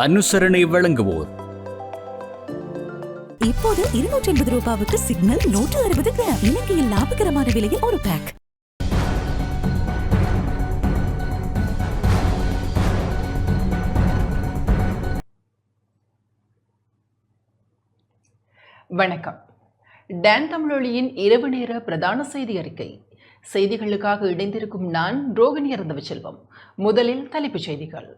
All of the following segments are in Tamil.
அனுசரணை வழங்குவோர். இப்போது 250 ரூபாவுக்கு சிக்னல் 160 கிராம். இலங்கையில் லாபகரமான விலையில் ஒரு பேக். வணக்கம். டான் தமிழொலியின் இரவு நேர பிரதான செய்தி அறிக்கை. செய்திகளுக்காக இணைந்திருக்கும் நான் ரோகிணி அருந்தவச்செல்வம். முதலில் தலைப்புச் செய்திகள்.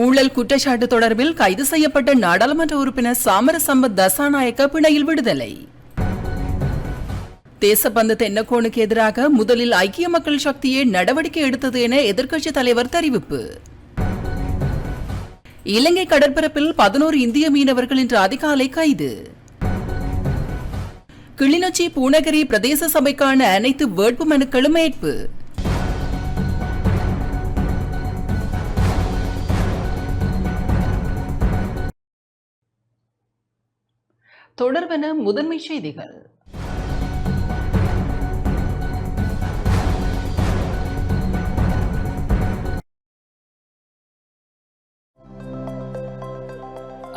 ஊழல் குற்றச்சாட்டு தொடர்பில் கைது செய்யப்பட்ட நாடாளுமன்ற உறுப்பினர் சாமரசம்பத் தசாநாயக்க பிணையில் விடுதலை. தேசபந்து தென்னக்கோனுக்கு எதிராக முதலில் ஐக்கிய மக்கள் சக்தியே நடவடிக்கை எடுத்தது என எதிர்க்கட்சித் தலைவர் தெரிவிப்பு. இலங்கை கடற்பரப்பில் 11 இந்திய மீனவர்கள் இன்று அதிகாலை கைது. கிளிநொச்சி பூநகரி பிரதேச சபைக்கான அனைத்து வேட்பு மனுக்களும் ஏற்பு. தொடர்பென முதன்மை செய்திகள்.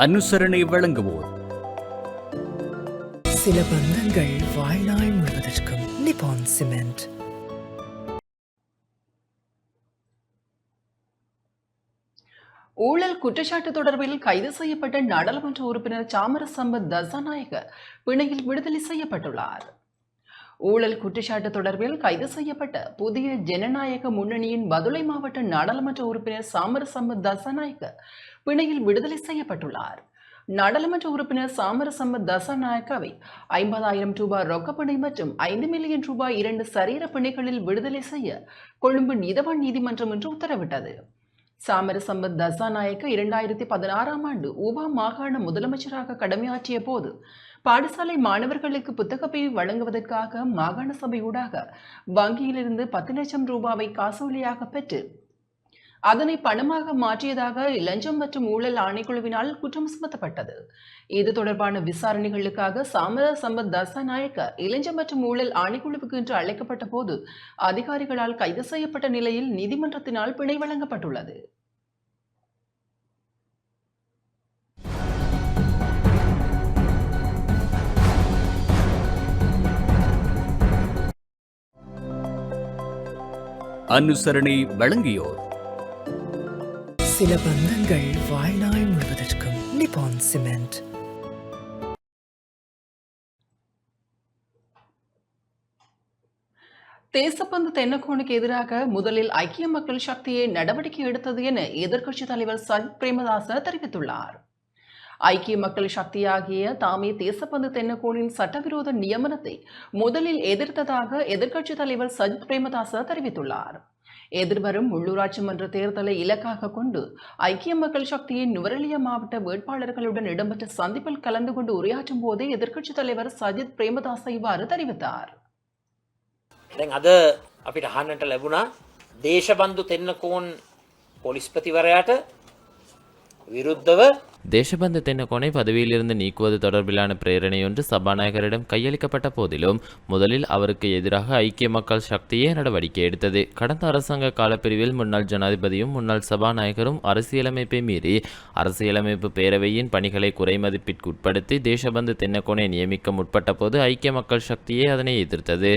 அனுசரணை வழங்குவோர். சில பந்தங்கள் வாழ்நாள் முழுவதற்கும். நிப்பான் சிமெண்ட். ஊழல் குற்றச்சாட்டு தொடர்பில் கைது செய்யப்பட்ட நாடாளுமன்ற உறுப்பினர் சாமரசம்பத் தசாநாயக்க பிணையில் விடுதலை செய்யப்பட்டுள்ளார். ஊழல் குற்றச்சாட்டு தொடர்பில் கைது செய்யப்பட்ட புதிய ஜனநாயக முன்னணியின் பதுளை மாவட்ட நாடாளுமன்ற உறுப்பினர் சாமரசம்பத் தசாநாயக்க பிணையில் விடுதலை செய்யப்பட்டுள்ளார். நாடாளுமன்ற உறுப்பினர் சாமரசம்பத் தசாநாயக்காவை 50,000 ரூபாய் ரொக்கப்பணை மற்றும் 5 மில்லியன் ரூபாய் 2 சரீர பிணைகளில் விடுதலை செய்ய கொழும்பு நீதவான் நீதிமன்றம் இன்று உத்தரவிட்டது. சாமரசம்பத் தசாநாயக்க 2016ஆம் ஆண்டு ஊபா மாகாண முதலமைச்சராக கடமையாற்றிய போது பாடசாலை மாணவர்களுக்கு புத்தகப்பை வழங்குவதற்காக மாகாண சபை ஊடாக வங்கியிலிருந்து 10 லட்சம் ரூபாவை காசோலியாக பெற்று அதனை பணமாக மாற்றியதாக லஞ்சம் மற்றும் ஊழல் ஆணைக்குழுவினால் குற்றம் சுமத்தப்பட்டது. இது தொடர்பான விசாரணைகளுக்காக சாமரசம்பத் தசாநாயக்க இலஞ்சம் மற்றும் ஊழல் ஆணைக்குழுவுக்கு இன்று அழைக்கப்பட்ட போது அதிகாரிகளால் கைது செய்யப்பட்ட நிலையில் நீதிமன்றத்தினால் பிணை வழங்கப்பட்டுள்ளது. அனுசரணை வழங்கியோர். சில பந்தங்கள் வாழ்நாள் முழுவதற்கும். நிப்பான் சிமெண்ட். தேசபந்து தென்னக்கோனுக்கு எதிராக முதலில் ஐக்கிய மக்கள் சக்தியை நடவடிக்கை எடுத்தது என எதிர்க்கட்சித் தலைவர் சஜித் பிரேமதாச தெரிவித்துள்ளார். ஐக்கிய மக்கள் சக்தியாகிய தாமே தேசபந்து தென்னக்கோனின் சட்டவிரோத நியமனத்தை முதலில் எதிர்த்ததாக எதிர்க்கட்சித் தலைவர் சஜித் பிரேமதாச தெரிவித்துள்ளார். எதிர்வரும் உள்ளூராட்சி மன்ற தேர்தலை இலக்காக கொண்டு ஐக்கிய மக்கள் சக்தியின் நுவரெலியா மாவட்ட வேட்பாளர்களுடன் இடம்பெற்ற சந்திப்பில் கலந்து கொண்டு உரையாற்றும் போதே எதிர்க்கட்சித் தலைவர் சஜித் பிரேமதாச இவ்வாறு தெரிவித்தார். අද අපිට අහන්නට ලැබුණා දේශබන්දු තෙන්නකෝන් පොලිස්පතිවරයාට විරුද්ධව தேசபந்து தென்னக்கோனை பதவியிலிருந்து நீக்குவது தொடர்பிலான பிரேரணையொன்று சபாநாயகரிடம் கையளிக்கப்பட்ட போதிலும் முதலில் அவருக்கு எதிராக ஐக்கிய மக்கள் சக்தியே நடவடிக்கை எடுத்தது. கடந்த அரசாங்க காலப்பிரிவில் முன்னாள் ஜனாதிபதியும் முன்னாள் சபாநாயகரும் அரசியலமைப்பை மீறி அரசியலமைப்பு பேரவையின் பணிகளை குறைமதிப்பிற்கு உட்படுத்தி தேசபந்து தென்னக்கோனை நியமிக்க முற்பட்ட போது ஐக்கிய மக்கள் சக்தியே அதனை எதிர்த்தது.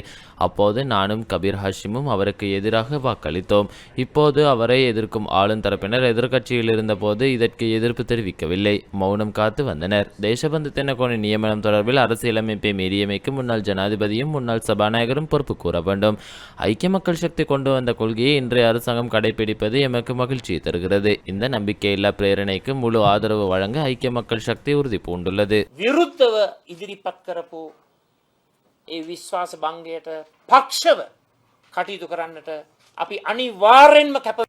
அப்போது நானும் கபீர் ஹாஷிமும் அவருக்கு எதிராக வாக்களித்தோம். இப்போது அவரை எதிர்க்கும் ஆளும் தரப்பினர் எதிர்க்கட்சியில் இருந்தபோது இதற்கு எதிர்ப்பு தெரிவிக்கவில்லை, மௌனம் காத்து வந்தனர். தேசபந்து தென்னக்கோனை நியமனம் தொடர்பில் அரசியலமைப்பை மீறியமைக்கு முன்னாள் ஜனாதிபதியும் முன்னாள் சபாநாயகரும் பொறுப்பு கூற வேண்டும். ஐக்கிய மக்கள் சக்தி கொண்டு வந்த கொள்கையை இன்றைய அரசாங்கம் கடைபிடிப்பது எமக்கு மகிழ்ச்சியை தருகிறது. இந்த நம்பிக்கையில்லா பிரேரணைக்கு முழு ஆதரவு வழங்க ஐக்கிய மக்கள் சக்தி உறுதி பூண்டுள்ளது. විරුද්ධව ඉදිරිපත් කරපු ඒ විශ්වාස භංගයට පක්ෂව කටයුතු කරන්නට අපි අනිවාර්යෙන්ම කැප.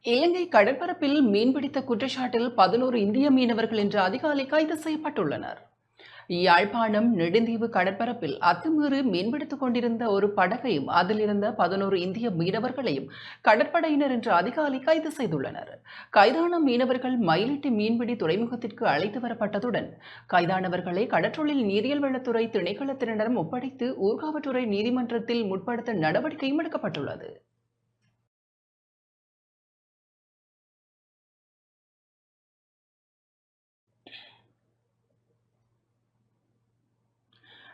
இலங்கை கடற்பரப்பில் மீன்பிடித்த குற்றச்சாட்டில் 11 இந்திய மீனவர்கள் இன்று அதிகாலை கைது செய்யப்பட்டுள்ளனர். யாழ்ப்பாணம் நெடுந்தீவு கடற்பரப்பில் அத்துமீறி மீன்பிடித்துக் கொண்டிருந்த ஒரு படகையும் அதில் இருந்த 11 இந்திய மீனவர்களையும் கடற்படையினர் இன்று அதிகாலை கைது செய்துள்ளனர். கைதான மீனவர்கள் மயிலிட்டி மீன்பிடி துறைமுகத்திற்கு அழைத்து வரப்பட்டதுடன் கைதானவர்களை கடற்றொழில் நீரியல் வளத்துறை திணைக்களத்தினரிடம் ஒப்படைத்து ஊர்காவற்றுறை நீதிமன்றத்தில் முற்படுத்த நடவடிக்கையும் எடுக்கப்பட்டுள்ளது.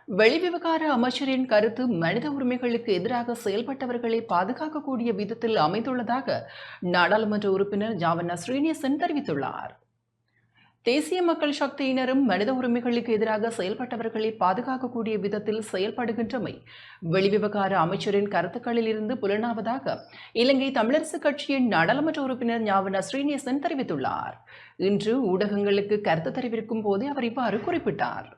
வெளிவிவகார அமைச்சரின் கருத்து மனித உரிமைகளுக்கு எதிராக செயல்பட்டவர்களை பாதுகாக்கக்கூடிய விதத்தில் அமைந்துள்ளதாக நாடாளுமன்ற உறுப்பினர் ஜாவண்ணா ஸ்ரீனிவாசன் தெரிவித்துள்ளார். தேசிய மக்கள் சக்தியினரும் மனித உரிமைகளுக்கு எதிராக செயல்பட்டவர்களை பாதுகாக்கக்கூடிய விதத்தில் செயல்படுகின்றமை வெளிவிவகார அமைச்சரின் கருத்துக்களில் இருந்து புலனாவதாக இலங்கை தமிழரசு கட்சியின் நாடாளுமன்ற உறுப்பினர் ஞாவண்ணா ஸ்ரீனிவாசன் தெரிவித்துள்ளார். இன்று ஊடகங்களுக்கு கருத்து தெரிவிக்கும் போதே அவர் இவ்வாறு குறிப்பிட்டார்.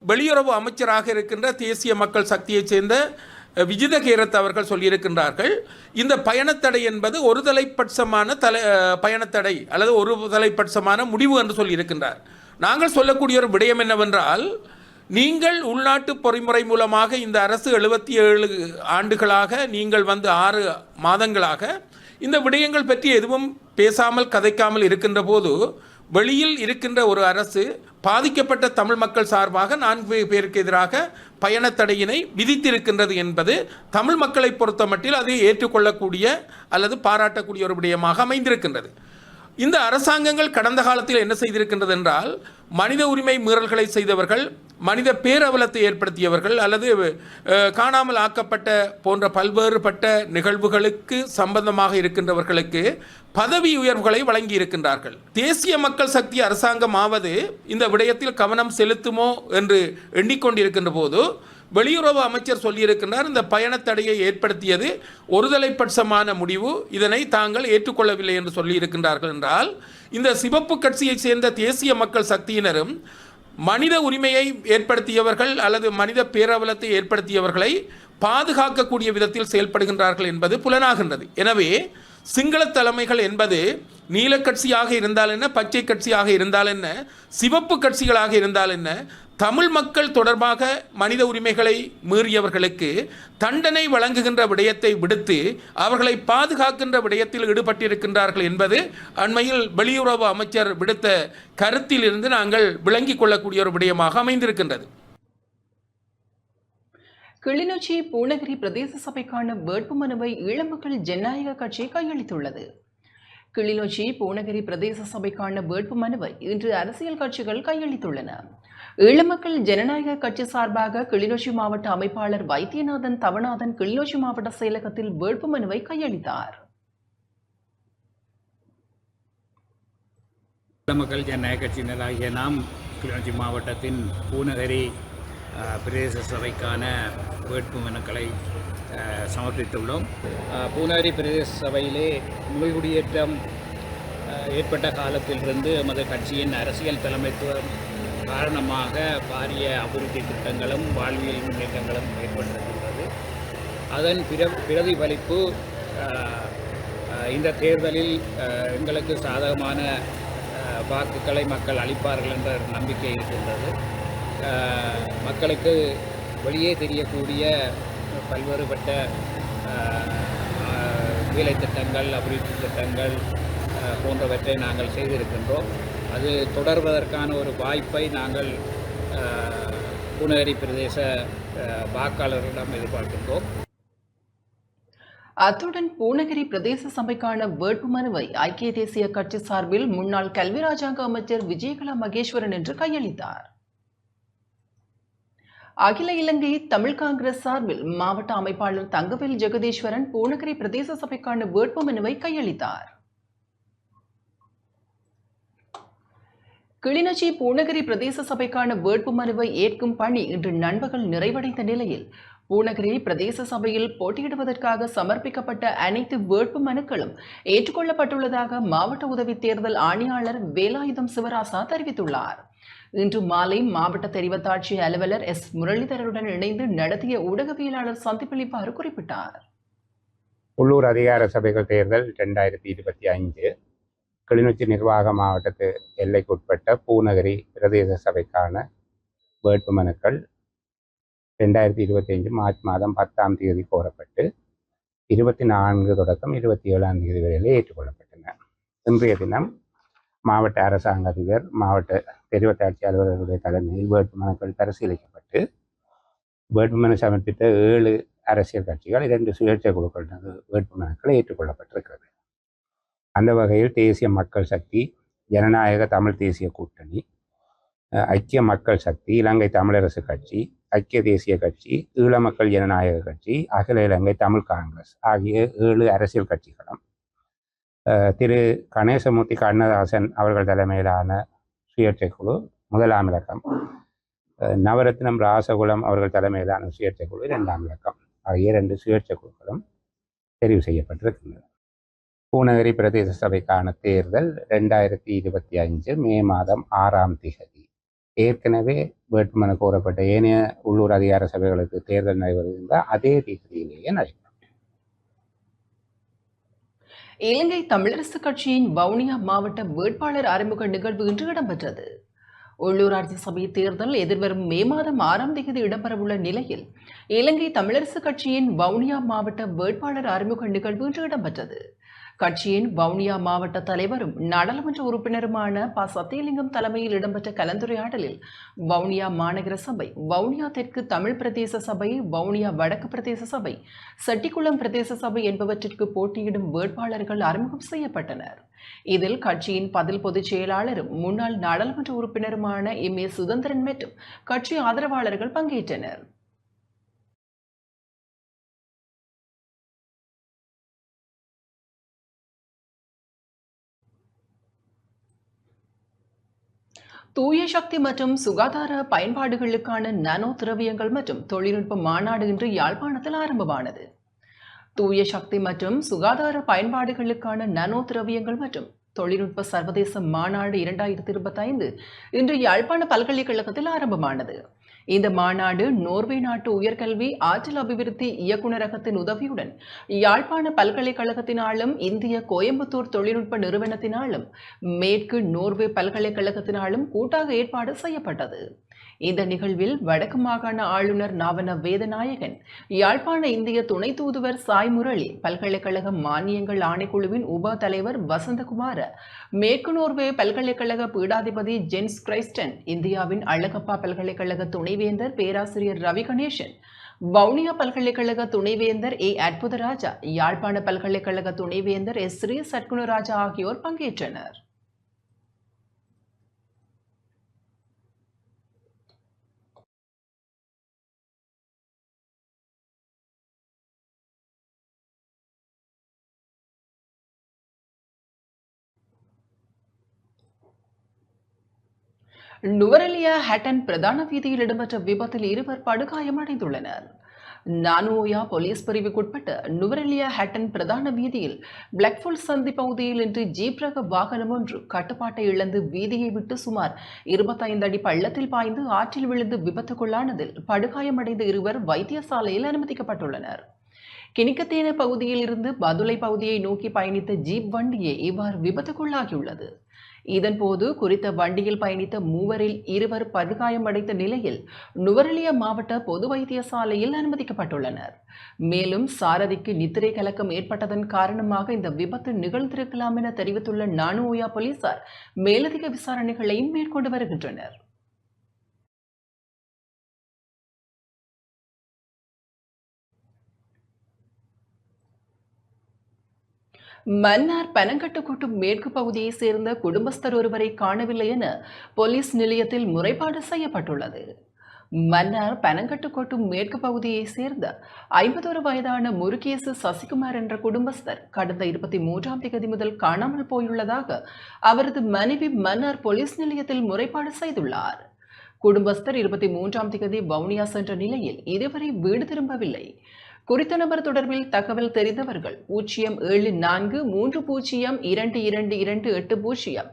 வெளியுறவு அமைச்சராக இருக்கின்ற தேசிய மக்கள் சக்தியைச் சேர்ந்த விஜித கேரத் அவர்கள் சொல்லியிருக்கின்றார்கள், இந்த பயணத்தடை என்பது ஒரு தலைப்பட்சமான பயணத்தடை அல்லது ஒரு தலைப்பட்சமான முடிவு என்று சொல்லியிருக்கின்றார். நாங்கள் சொல்லக்கூடிய ஒரு விடயம் என்னவென்றால், நீங்கள் உள்நாட்டு பொறிமுறை மூலமாக இந்த அரசு 77 ஆண்டுகளாக நீங்கள் வந்து 6 மாதங்களாக இந்த விடயங்கள் பற்றி எதுவும் பேசாமல் கதைக்காமல் இருக்கின்ற போது வெளியில் இருக்கின்ற ஒரு அரசு பாதிக்கப்பட்ட தமிழ் மக்கள் சார்பாக 4 பேருக்கு எதிராக பயணத்தடையினை விதித்திருக்கின்றது என்பது தமிழ் மக்களை பொறுத்த மட்டில் அதை ஏற்றுக்கொள்ளக்கூடிய அல்லது பாராட்டக்கூடிய ஒரு விடயமாக அமைந்திருக்கின்றது. இந்த அரசாங்கங்கள் கடந்த காலத்தில் என்ன செய்திருக்கின்றது என்றால், மனித உரிமை மீறல்களை செய்தவர்கள், மனித பேரவலத்தை ஏற்படுத்தியவர்கள் அல்லது காணாமல் ஆக்கப்பட்ட போன்ற பல்வேறுபட்ட நிகழ்வுகளுக்கு சம்பந்தமாக இருக்கின்றவர்களுக்கு பதவி உயர்வுகளை வழங்கி இருக்கின்றார்கள். தேசிய மக்கள் சக்தி அரசாங்கம் ஆவது இந்த விடயத்தில் கவனம் செலுத்துமோ என்று எண்ணிக்கொண்டிருக்கின்ற போது வெளியுறவு அமைச்சர் சொல்லியிருக்கின்றார், இந்த பயணத்தடையை ஏற்படுத்தியது ஒருதலைப்பட்சமான முடிவு, இதனை தாங்கள் ஏற்றுக்கொள்ளவில்லை என்று சொல்லியிருக்கின்றார்கள் என்றால், இந்த சிவப்பு கட்சியை சேர்ந்த தேசிய மக்கள் சக்தியினரும் மனித உரிமையை ஏற்படுத்தியவர்கள் அல்லது மனித பேரவலத்தை ஏற்படுத்தியவர்களை பாதுகாக்கக்கூடிய விதத்தில் செயல்படுகின்றார்கள் என்பது புலனாகின்றது. எனவே சிங்கள தலைமைகள் என்பது நீல கட்சியாக இருந்தால் என்ன, பச்சை கட்சியாக இருந்தால் என்ன, சிவப்பு கட்சிகளாக இருந்தால் என்ன, தமிழ் மக்கள் தொடர்பாக மனித உரிமைகளை மீறியவர்களுக்கு தண்டனை வழங்குகின்ற விடயத்தை விடுத்து அவர்களை பாதுகாக்கின்ற விடயத்தில் ஈடுபட்டிருக்கின்றார்கள் என்பது அண்மையில் வெளியுறவு அமைச்சர் விடுத்த கருத்தில் இருந்து நாங்கள் விளங்கிக் கொள்ளக்கூடிய ஒரு விடயமாக அமைந்திருக்கின்றது. கிளிநொச்சி பூநகரி பிரதேச சபைக்கான வேட்புமனுவை ஈழமக்கள் ஜனநாயக கட்சி கையளித்துள்ளது. கிளிநொச்சி பூநகரி பிரதேச சபைக்கான வேட்புமனுவை இன்று அரசியல் கட்சிகள் கையளித்துள்ளன. ஈழமக்கள் ஜனநாயக கட்சி சார்பாக கிளிநொச்சி மாவட்ட அமைப்பாளர் வைத்தியநாதன் தவநாதன் கிளிநொச்சி மாவட்ட செயலகத்தில் வேட்புமனுவை கையளித்தார். ஈழமக்கள் ஜனநாயக கட்சியினராகிய நாம் கிளிநொச்சி மாவட்டத்தின் பூநகரி பிரதேச சபைக்கான வேட்புமனுக்களை சமர்ப்பித்துள்ளோம். பூநகரி பிரதேச சபையிலே மீள்குடியேற்றம் ஏற்பட்ட காலத்திலிருந்து எமது கட்சியின் அரசியல் தலைமைத்துவம் காரணமாக பாரிய அபிவிருத்தி திட்டங்களும் வாழ்வியல் முன்னேற்றங்களும் ஏற்பட்டிருக்கின்றது. அதன் பிரதிபலிப்பு இந்த தேர்தலில் எங்களுக்கு சாதகமான வாக்குகளை மக்கள் அளிப்பார்கள் என்ற நம்பிக்கை இருக்கின்றது. மக்களுக்கு வெளியே தெரியக்கூடிய பல்வேறுபட்ட வேலை திட்டங்கள், அபிவிருத்தி திட்டங்கள் போன்றவற்றை நாங்கள் செய்திருக்கின்றோம். அது தொடர்வதற்கான ஒரு வாய்ப்பை நாங்கள் பூநகரி பிரதேச வாக்காளர்களிடம் எதிர்பார்க்கின்றோம். அத்துடன் பூநகரி பிரதேச சபைக்கான வேட்புமனுவை ஐக்கிய தேசிய கட்சி சார்பில் முன்னாள் கல்வி ராஜாங்க அமைச்சர் விஜயகலா மகேஸ்வரன் என்று கையளித்தார். அகில இலங்கை தமிழ் காங்கிரஸ் சார்பில் மாவட்ட அமைப்பாளர் தங்கவேல் ஜெகதீஸ்வரன் பூநகரி பிரதேச சபைக்கான வேட்புமனுவை கையளித்தார். கிளிநொச்சி பூநகரி பிரதேச சபைக்கான வேட்புமனுவை ஏற்கும் பணி இன்று நண்பகல் நிறைவடைந்த நிலையில் பூநகரி பிரதேச சபையில் போட்டியிடுவதற்காக சமர்ப்பிக்கப்பட்ட அனைத்து வேட்புமனுக்களும் ஏற்றுக்கொள்ளப்பட்டுள்ளதாக மாவட்ட உதவி தேர்தல் ஆணையாளர் வேலாயுதம் சிவராசா தெரிவித்துள்ளார். இன்று மாலை மாவட்ட தெரிவத்தாட்சி அலுவலர் எஸ் முரளிதரருடன் இணைந்து நடத்திய ஊடகவியலாளர் சந்திப்பில் இவ்வாறு குறிப்பிட்டார். உள்ளூர் அதிகார சபைகள் தேர்தல் 2025 கிளிநொச்சி நிர்வாக மாவட்டத்து எல்லைக்குட்பட்ட பூநகரி பிரதேச சபைக்கான வேட்புமனுக்கள் 2025 மார்ச் மாதம் 10ஆம் தேதி கோரப்பட்டு 24 தொடக்கம் 27ஆம் தேதி வரையிலே ஏற்றுக்கொள்ளப்பட்டன. இன்றைய தினம் மாவட்ட அரசாங்க அதிபர், மாவட்ட தெரிவட்ட ஆட்சி அலுவலர்களுடைய தலைமையில் வேட்புமனுக்கள் பரிசீலிக்கப்பட்டு வேட்புமனு சமர்ப்பித்த 7 அரசியல் கட்சிகள் 2 சுயேட்சை குழுக்கள் வேட்புமனுக்கள் ஏற்றுக்கொள்ளப்பட்டிருக்கிறது. அந்த வகையில் தேசிய மக்கள் சக்தி, ஜனநாயக தமிழ் தேசிய கூட்டணி, ஐக்கிய மக்கள் சக்தி, இலங்கை தமிழரசு கட்சி, ஐக்கிய தேசிய கட்சி, ஈழ மக்கள் ஜனநாயக கட்சி, அகில இலங்கை தமிழ் காங்கிரஸ் ஆகிய 7 அரசியல் கட்சிகளும் திரு கணேசமூர்த்தி கண்ணதாசன் அவர்கள் தலைமையிலான சுயேட்சை குழு முதலாம் இலக்கம், நவரத்னம் ராசகுலம் அவர்கள் தலைமையிலான சுயேட்சை குழு 2ஆம் இலக்கம் ஆகிய 2 சுயேட்சை குழுக்களும் தெரிவு செய்யப்பட்டிருக்கின்றன. பூநகரி பிரதேச சபைக்கான தேர்தல் 2025 மே மாதம் 6ஆம் தேதி. ஏற்கனவே வேட்புமனு கோரப்பட்ட ஏனைய உள்ளூர் அதிகார சபைகளுக்கு தேர்தல் நடைபெறுகின்ற அதே தேதியிலேயே நடைபெறும். இலங்கை தமிழரசு கட்சியின் வவுனியா மாவட்ட வேட்பாளர் அறிமுக நிகழ்வு இன்று இடம்பெற்றது. உள்ளூராட்சி சபை தேர்தல் எதிர்வரும் மே மாதம் 6ஆம் தேதி இடம்பெறவுள்ள நிலையில் இலங்கை தமிழரசு கட்சியின் வவுனியா மாவட்ட வேட்பாளர் அறிமுக நிகழ்வு இன்று இடம்பெற்றது. கட்சியின் வவுனியா மாவட்ட தலைவரும் நாடாளுமன்ற உறுப்பினருமான ப. சத்தியலிங்கம் தலைமையில் இடம்பெற்ற கலந்துரையாடலில் வவுனியா மாநகர சபை, வவுனியா தெற்கு தமிழ் பிரதேச சபை, வவுனியா வடக்கு பிரதேச சபை, செட்டிக்குளம் பிரதேச சபை என்பவற்றிற்கு போட்டியிடும் வேட்பாளர்கள் அறிமுகம் செய்யப்பட்டனர். இதில் கட்சியின் பதில் பொதுச் செயலாளரும் முன்னாள் நாடாளுமன்ற உறுப்பினருமான எம். ஏ. சுதந்திரன் மற்றும் கட்சி ஆதரவாளர்கள் பங்கேற்றனர். தூய சக்தி மற்றும் சுகாதார பயன்பாடுகளுக்கான நானோ திரவியங்கள் மற்றும் தொழில்நுட்ப மாநாடு இன்று யாழ்ப்பாணத்தில் ஆரம்பமானது. தூய சக்தி மற்றும் சுகாதார பயன்பாடுகளுக்கான நானோ திரவியங்கள் மற்றும் தொழில்நுட்ப சர்வதேச மாநாடு 2025 இன்று யாழ்ப்பாண பல்கலைக்கழகத்தில் ஆரம்பமானது. இந்த மாநாடு நோர்வே நாட்டு உயர்கல்வி ஆற்றல் அபிவிருத்தி இயக்குநரகத்தின் உதவியுடன் யாழ்ப்பாண பல்கலைக்கழகத்தினாலும் இந்திய கோயம்புத்தூர் தொழில்நுட்ப நிறுவனத்தினாலும் மேற்கு நோர்வே பல்கலைக்கழகத்தினாலும் கூட்டாக ஏற்பாடு செய்யப்பட்டது. இந்த நிகழ்வில் வடக்கு மாகாண ஆளுநர் நாவன வேதநாயகன், யாழ்ப்பாண இந்திய துணை தூதுவர் சாய் முரளி, பல்கலைக்கழக மானியங்கள் ஆணைக்குழுவின் உப தலைவர் வசந்தகுமார, மேற்கு நோர்வே பல்கலைக்கழக பீடாதிபதி ஜென்ஸ் கிரைஸ்டன், இந்தியாவின் அழகப்பா பல்கலைக்கழக துணைவேந்தர் பேராசிரியர் ரவி கணேசன், வவுனியா பல்கலைக்கழக துணைவேந்தர் ஏ. அற்புதராஜா, யாழ்ப்பாண பல்கலைக்கழக துணைவேந்தர் எஸ். ஸ்ரீ சட்குணராஜா ஆகியோர் பங்கேற்றனர். நுவரெலியா ஹட்டன் பிரதான வீதியில் இடம்பெற்ற விபத்தில் 2 படுகாயமடைந்துள்ளனர். நானுஓயா போலீஸ் பிரிவுக்குட்பட்ட நுவரெலியா ஹட்டன் பிரதான வீதியில் பிளாக்ஃபுல் சந்தி பகுதியில் இன்று ஜீப் ரக வாகனம் ஒன்று கட்டுப்பாட்டை இழந்து வீதியை விட்டு சுமார் 25 அடி பள்ளத்தில் பாய்ந்து ஆற்றில் விழுந்து விபத்துக்குள்ளானதில் படுகாயமடைந்த 2 வைத்தியசாலையில் அனுமதிக்கப்பட்டுள்ளனர். கிணிக்கத்தேன பகுதியில் இருந்து பதுளை பகுதியை நோக்கி பயணித்த ஜீப் வண்டியே இவ்வாறு விபத்துக்குள்ளாகியுள்ளது. இதன்போது குறித்த வண்டியில் பயணித்த 3வரில் 2 படுகாயமடைந்த நிலையில் நுவரெலியா மாவட்ட பொது வைத்தியசாலையில் அனுமதிக்கப்பட்டுள்ளனர். மேலும் சாரதிக்கு நித்திரை கலக்கம் ஏற்பட்டதன் காரணமாக இந்த விபத்து நிகழ்ந்திருக்கலாம் என தெரிவித்துள்ள நானுஓயா போலீசார் மேலதிக விசாரணைகளையும் மேற்கொண்டு வருகின்றனர். மன்னார் பனங்கட்டுக்கோட்டு மேற்கு பகுதியை சேர்ந்த குடும்பஸ்தர் ஒருவரை காணவில்லை என போலீஸ் நிலையத்தில் முறைப்பாடு செய்யப்பட்டுள்ளது. மன்னார் பனங்கட்டுக்கோட்டு மேற்கு பகுதியை சேர்ந்த 51 வயதான முருகேசு சசிகுமார் என்ற குடும்பஸ்தர் கடந்த 23ஆம் தேதி முதல் காணாமல் போயுள்ளதாக அவரது மனைவி மன்னார் போலீஸ் நிலையத்தில் முறைப்பாடு செய்துள்ளார். குடும்பஸ்தர் 23ஆம் தேதி வவுனியா சென்ற நிலையில் இதுவரை வீடு திரும்பவில்லை. குறித்த நபர் தொடர்பில் தகவல் தெரிந்தவர்கள் 074022228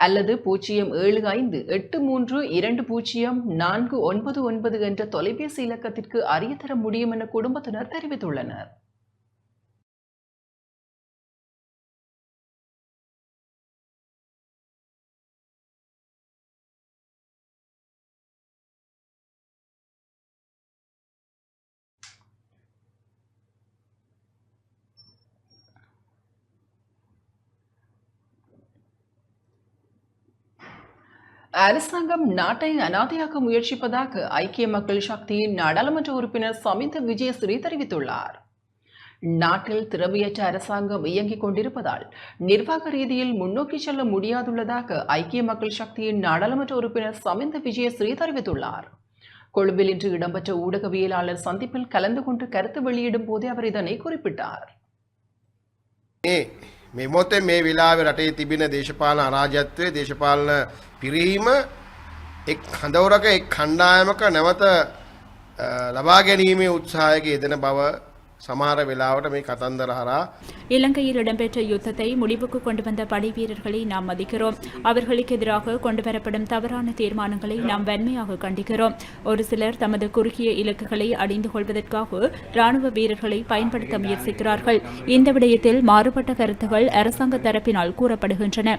அல்லது 07583204999 என்ற தொலைபேசி இலக்கத்திற்கு அறியத்தர முடியும் என குடும்பத்தினர் தெரிவித்துள்ளனர். அரசாங்கம் நாட்டை அனாதையாக்க முயற்சிப்பதாக ஐக்கிய மக்கள் சக்தியின் நாடாளுமன்ற உறுப்பினர் சமிந்த விஜயஸ்ரீ தெரிவித்துள்ளார். நாட்டில் திறமையற்ற அரசாங்கம் இயங்கிக் கொண்டிருப்பதால் நிர்வாக ரீதியில் முன்னோக்கி செல்ல முடியாதுள்ளதாக ஐக்கிய மக்கள் சக்தியின் நாடாளுமன்ற உறுப்பினர் சமிந்த விஜயஸ்ரீ தெரிவித்துள்ளார். கொழும்பில் இன்று இடம்பெற்ற ஊடகவியலாளர் சந்திப்பில் கலந்து கொண்டு கருத்து வெளியிடும் போதே அவர் இதனை குறிப்பிட்டார். මේ මොතේ මේ වෙලාවේ රටේ තිබෙන දේශපාලන අරාජකත්වයේ දේශපාලන පිරීම එක් හඳවරක එක් කණ්ඩායමක නැවත ලබා ගැනීමේ උත්සාහයක යෙදෙන බව සමහර වෙලාවට මේ කතන්දර හරහා இலங்கையில் இடம்பெற்ற யுத்தத்தை முடிவுக்கு கொண்டு வந்த படை வீரர்களை நாம் மதிக்கிறோம். அவர்களுக்கு எதிராக கொண்டுவரப்படும் தவறான தீர்மானங்களை நாம் வன்மையாக கண்டிக்கிறோம். ஒரு சிலர் தமது குறுகிய இலக்குகளை அடைந்து கொள்வதற்காக ராணுவ வீரர்களை பயன்படுத்த முயற்சிக்கிறார்கள். இந்த விடயத்தில் மாறுபட்ட கருத்துகள் அரசாங்க தரப்பினால் கூறப்படுகின்றன.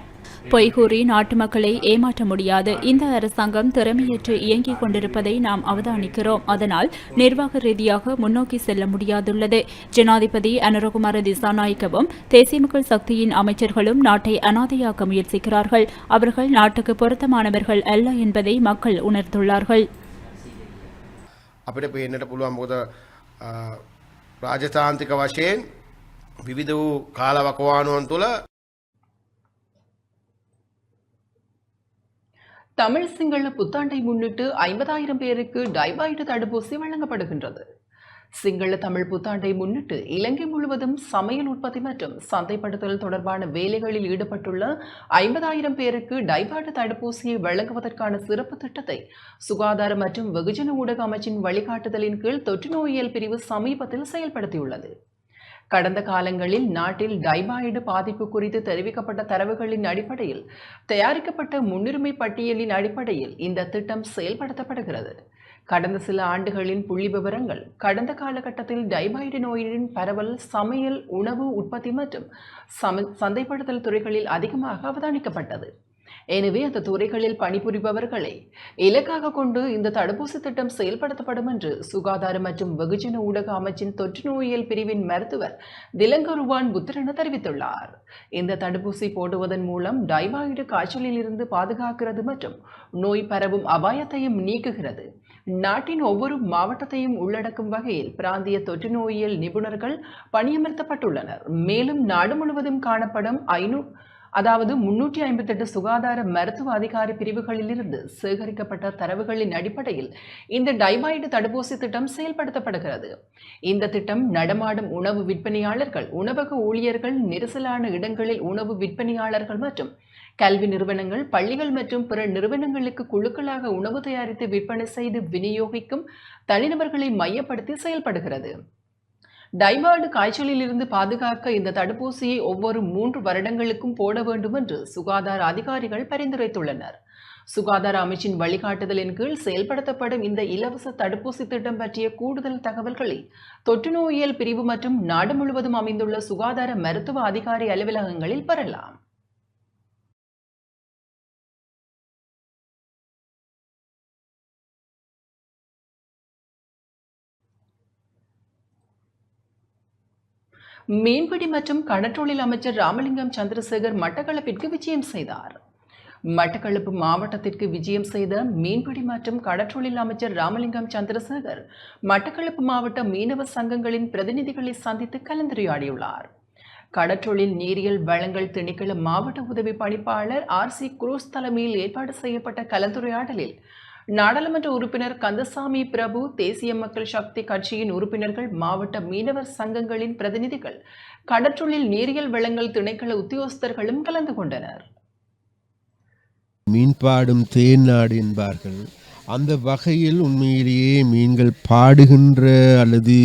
பொய்கூறி நாட்டு மக்களை ஏமாற்ற முடியாது. இந்த அரசாங்கம் திறமையற்று இயங்கிக் கொண்டிருப்பதை நாம் அவதானிக்கிறோம். அதனால் நிர்வாக ரீதியாக முன்னோக்கி செல்ல முடியாதுள்ளது. ஜனாதிபதி அனுரகுமார திசாநாயக்கவும் தேசிய மக்கள் சக்தியின் அமைச்சர்களும் நாட்டை அனாதையாக்க முயற்சிக்கிறார்கள். அவர்கள் நாட்டுக்கு பொருத்தமானவர்கள் அல்ல என்பதை மக்கள் உணர்ந்துள்ளார்கள். අපිට පේන්නට පුළුවන් මොකද රාජතාන්ත්‍රික වශයෙන් විවිධ වූ කාලවකවානුවන් තුළ தமிழ் சிங்கள புத்தாண்டை முன்னிட்டு 50,000 பேருக்கு டைபாய்டு தடுப்பூசி வழங்கப்படுகின்றது. சிங்கள தமிழ் புத்தாண்டை முன்னிட்டு இலங்கை முழுவதும் சமையல் உற்பத்தி மற்றும் சந்தைப்படுத்தல் தொடர்பான வேலைகளில் ஈடுபட்டுள்ள 50,000 பேருக்கு டைபாய்டு தடுப்பூசியை வழங்குவதற்கான சிறப்பு திட்டத்தை சுகாதார மற்றும் வெகுஜன ஊடக அமைச்சின் வழிகாட்டுதலின் கீழ் தொற்று நோயியல் பிரிவு சமீபத்தில் செயல்படுத்தியுள்ளது. கடந்த காலங்களில் நாட்டில் டைபாய்டு பாதிப்பு குறித்து தெரிவிக்கப்பட்ட தரவுகளின் அடிப்படையில் தயாரிக்கப்பட்ட முன்னுரிமை பட்டியலின் அடிப்படையில் இந்த திட்டம் செயல்படுத்தப்படுகிறது. கடந்த சில ஆண்டுகளின் புள்ளி விவரங்கள் கடந்த காலகட்டத்தில் டைபாய்டு நோயின் பரவல் சமையல், உணவு உற்பத்தி மற்றும் சந்தைப்படுத்தல் துறைகளில் அதிகமாக அவதானிக்கப்பட்டது. எனவே அந்த துறைகளில் பணிபுரிபவர்களை இலக்காக கொண்டு இந்த தடுப்பூசி திட்டம் செயல்படுத்தப்படும் என்று சுகாதார மற்றும் வெகுஜன ஊடக அமைச்சின் தொற்று நோயியல் பிரிவின் மருத்துவர் திலங்கருவான் புத்திரன தெரிவித்துள்ளார். இந்த தடுப்பூசி போடுவதன் மூலம் டைபாய்டு காய்ச்சலில் இருந்து பாதுகாக்கிறது மற்றும் நோய் பரவும் அபாயத்தையும் நீக்குகிறது. நாட்டின் ஒவ்வொரு மாவட்டத்தையும் உள்ளடக்கும் வகையில் பிராந்திய தொற்று நோயியல் நிபுணர்கள் பணியமர்த்தப்பட்டுள்ளனர். மேலும் நாடு முழுவதும் காணப்படும் 358 சுகாதார மருத்துவ அதிகாரி பிரிவுகளிலிருந்து சேகரிக்கப்பட்ட தரவுகளின் அடிப்படையில் இந்த டைபாய்டு தடுப்பூசி திட்டம் செயல்படுத்தப்படுகிறது. இந்த திட்டம் நடமாடும் உணவு விற்பனையாளர்கள், உணவக ஊழியர்கள், நெரிசலான இடங்களில் உணவு விற்பனையாளர்கள் மற்றும் கல்வி நிறுவனங்கள், பள்ளிகள் மற்றும் பிற நிறுவனங்களுக்கு குழுக்களாக உணவு தயாரித்து விற்பனை செய்து விநியோகிக்கும் தனிநபர்களை மையப்படுத்தி செயல்படுகிறது. டைபாய்டு காய்ச்சலில் இருந்து பாதுகாக்க இந்த தடுப்பூசியை ஒவ்வொரு 3 வருடங்களுக்கும் போட வேண்டும் என்று சுகாதார அதிகாரிகள் பரிந்துரைத்துள்ளனர். சுகாதார அமைச்சின் வழிகாட்டுதலின் கீழ் செயல்படுத்தப்படும் இந்த இலவச தடுப்பூசி திட்டம் பற்றிய கூடுதல் தகவல்களை தொற்று நோயியல் பிரிவு மற்றும் நாடு முழுவதும் அமைந்துள்ள சுகாதார மருத்துவ அதிகாரி அலுவலகங்களில் பெறலாம். மீன்பிடி மற்றும் கடற்றொழில் அமைச்சர் ராமலிங்கம் சந்திரசேகர் மட்டக்களப்பிற்கு விஜயம் செய்தார். மட்டக்களப்பு மாவட்டத்திற்கு விஜயம் செய்த மீன்பிடி மற்றும் கடற்றொழில் அமைச்சர் ராமலிங்கம் சந்திரசேகர் மட்டக்களப்பு மாவட்ட மீனவ சங்கங்களின் பிரதிநிதிகளை சந்தித்து கலந்துரையாடியுள்ளார். கடற்றொழில் நீரியல் வளங்கள் திணைக்கள மாவட்ட உதவி பணிப்பாளர் RC குரூஸ் தலைமையில் ஏற்பாடு செய்யப்பட்ட கலந்துரையாடலில் நாடாளுமன்ற உறுப்பினர் கந்தசாமி பிரபு, தேசிய மக்கள் சக்தி கட்சியின் உறுப்பினர்கள், மாவட்ட மீனவர் சங்கங்களின் பிரதிநிதிகள், கடற்றொழில் நீரியல் வளங்கள் திணைக்கள உத்தியோகஸ்தர்களும் கலந்து கொண்டனர். மீன்பாடும் தேன்நாடு என்பார்கள். அந்த வகையில் உண்மையிலேயே மீன்கள் பாடுகின்ற அல்லது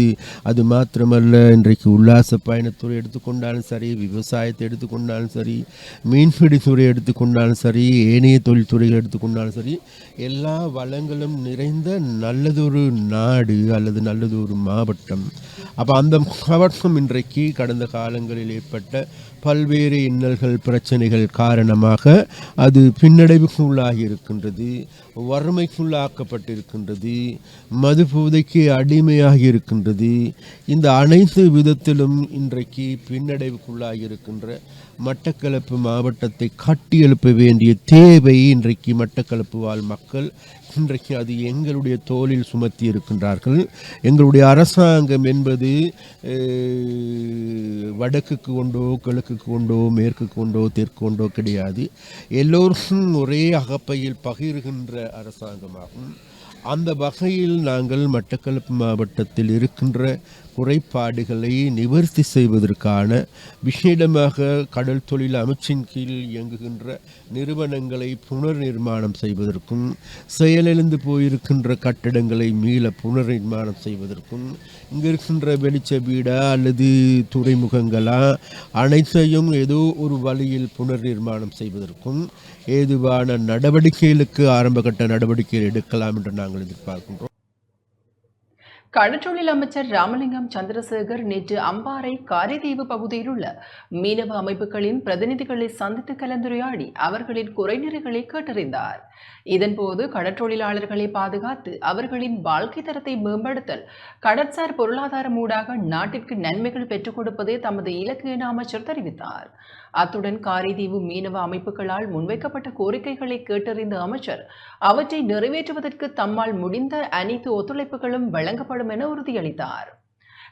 அது மாத்திரமல்ல, இன்றைக்கு உல்லாச பயணத்துறை எடுத்துக்கொண்டாலும் சரி, விவசாயத்தை எடுத்துக்கொண்டாலும் சரி, மீன்பிடித்துறை எடுத்துக்கொண்டாலும் சரி, ஏனைய தொழில்துறைகள் எடுத்துக்கொண்டாலும் சரி, எல்லா வளங்களும் நிறைந்த நல்லதொரு நாடு அல்லது நல்லதொரு மாவட்டம். அப்போ அந்த மாவட்டம் இன்றைக்கு கடந்த காலங்களில் ஏற்பட்ட பல்வேறு இன்னல்கள் பிரச்சனைகள் காரணமாக அது பின்னடைவுக்கு உள்ளாகி இருக்கின்றது, வறுமைக்குள்ளாக்கப்பட்டிருக்கின்றது, மது போதைக்கு அடிமையாகி இருக்கின்றது. இந்த அனைத்து விதத்திலும் இன்றைக்கு பின்னடைவுக்குள்ளாகி இருக்கின்ற மட்டக்களப்பு மாவட்டத்தை கட்டியெழுப்ப வேண்டிய தேவை இன்றைக்கு மட்டக்களப்பு வாழ் மக்கள் இன்றைக்கு அது எங்களுடைய தோளில் சுமத்தி இருக்கின்றார்கள். எங்களுடைய அரசாங்கம் என்பது வடக்குக்கு கொண்டோ கிழக்குக்கு கொண்டோ மேற்குக்கு கொண்டோ தெற்கு கொண்டோ கிடையாது. எல்லோருக்கும் ஒரே அகப்பையில் பகிர்கின்ற அரசாங்கமாகும். அந்த வகையில் நாங்கள் மட்டக்களப்பு மாவட்டத்தில் இருக்கின்ற குறைபாடுகளை நிவர்த்தி செய்வதற்கான விசேடமாக கடல் தொழில் அமைச்சின் கீழ் இயங்குகின்ற நிறுவனங்களை புனர் நிர்மாணம் செய்வதற்கும், செயலிழந்து போயிருக்கின்ற கட்டடங்களை மீள புனர் நிர்மாணம் செய்வதற்கும், இங்கே இருக்கின்ற வெளிச்ச வீடா அல்லது துறைமுகங்களா அனைத்தையும் ஏதோ ஒரு வழியில் புனர் நிர்மாணம் செய்வதற்கும் ஏதுவான நடவடிக்கைகளுக்கு ஆரம்பகட்ட நடவடிக்கைகள் எடுக்கலாம் என்று நாங்கள் எதிர்பார்க்கின்றோம். கடற்றொழில் அமைச்சர் ராமலிங்கம் சந்திரசேகர் நேற்று அம்பாறை காரைதீவு பகுதியில் உள்ள மீனவ அமைப்புகளின் பிரதிநிதிகளை சந்தித்து கலந்துரையாடி அவர்களின் குறைநிறைகளை கேட்டறிந்தார். இதன்போது கடற்றொழிலாளர்களை பாதுகாத்து அவர்களின் வாழ்க்கை தரத்தை மேம்படுத்தல், கடற்சார் பொருளாதாரம் ஊடாக நாட்டிற்கு நன்மைகள் பெற்றுக் கொடுப்பதே தமது இலக்கு என அமைச்சர் தெரிவித்தார். அத்துடன் காரைதீவு மீனவ அமைப்புகளால் முன்வைக்கப்பட்ட கோரிக்கைகளை கேட்டறிந்த அமைச்சர் அவற்றை நிறைவேற்றுவதற்கு தம்மால் முடிந்த அனைத்து ஒத்துழைப்புகளும் வழங்கப்படும் என உறுதியளித்தார்.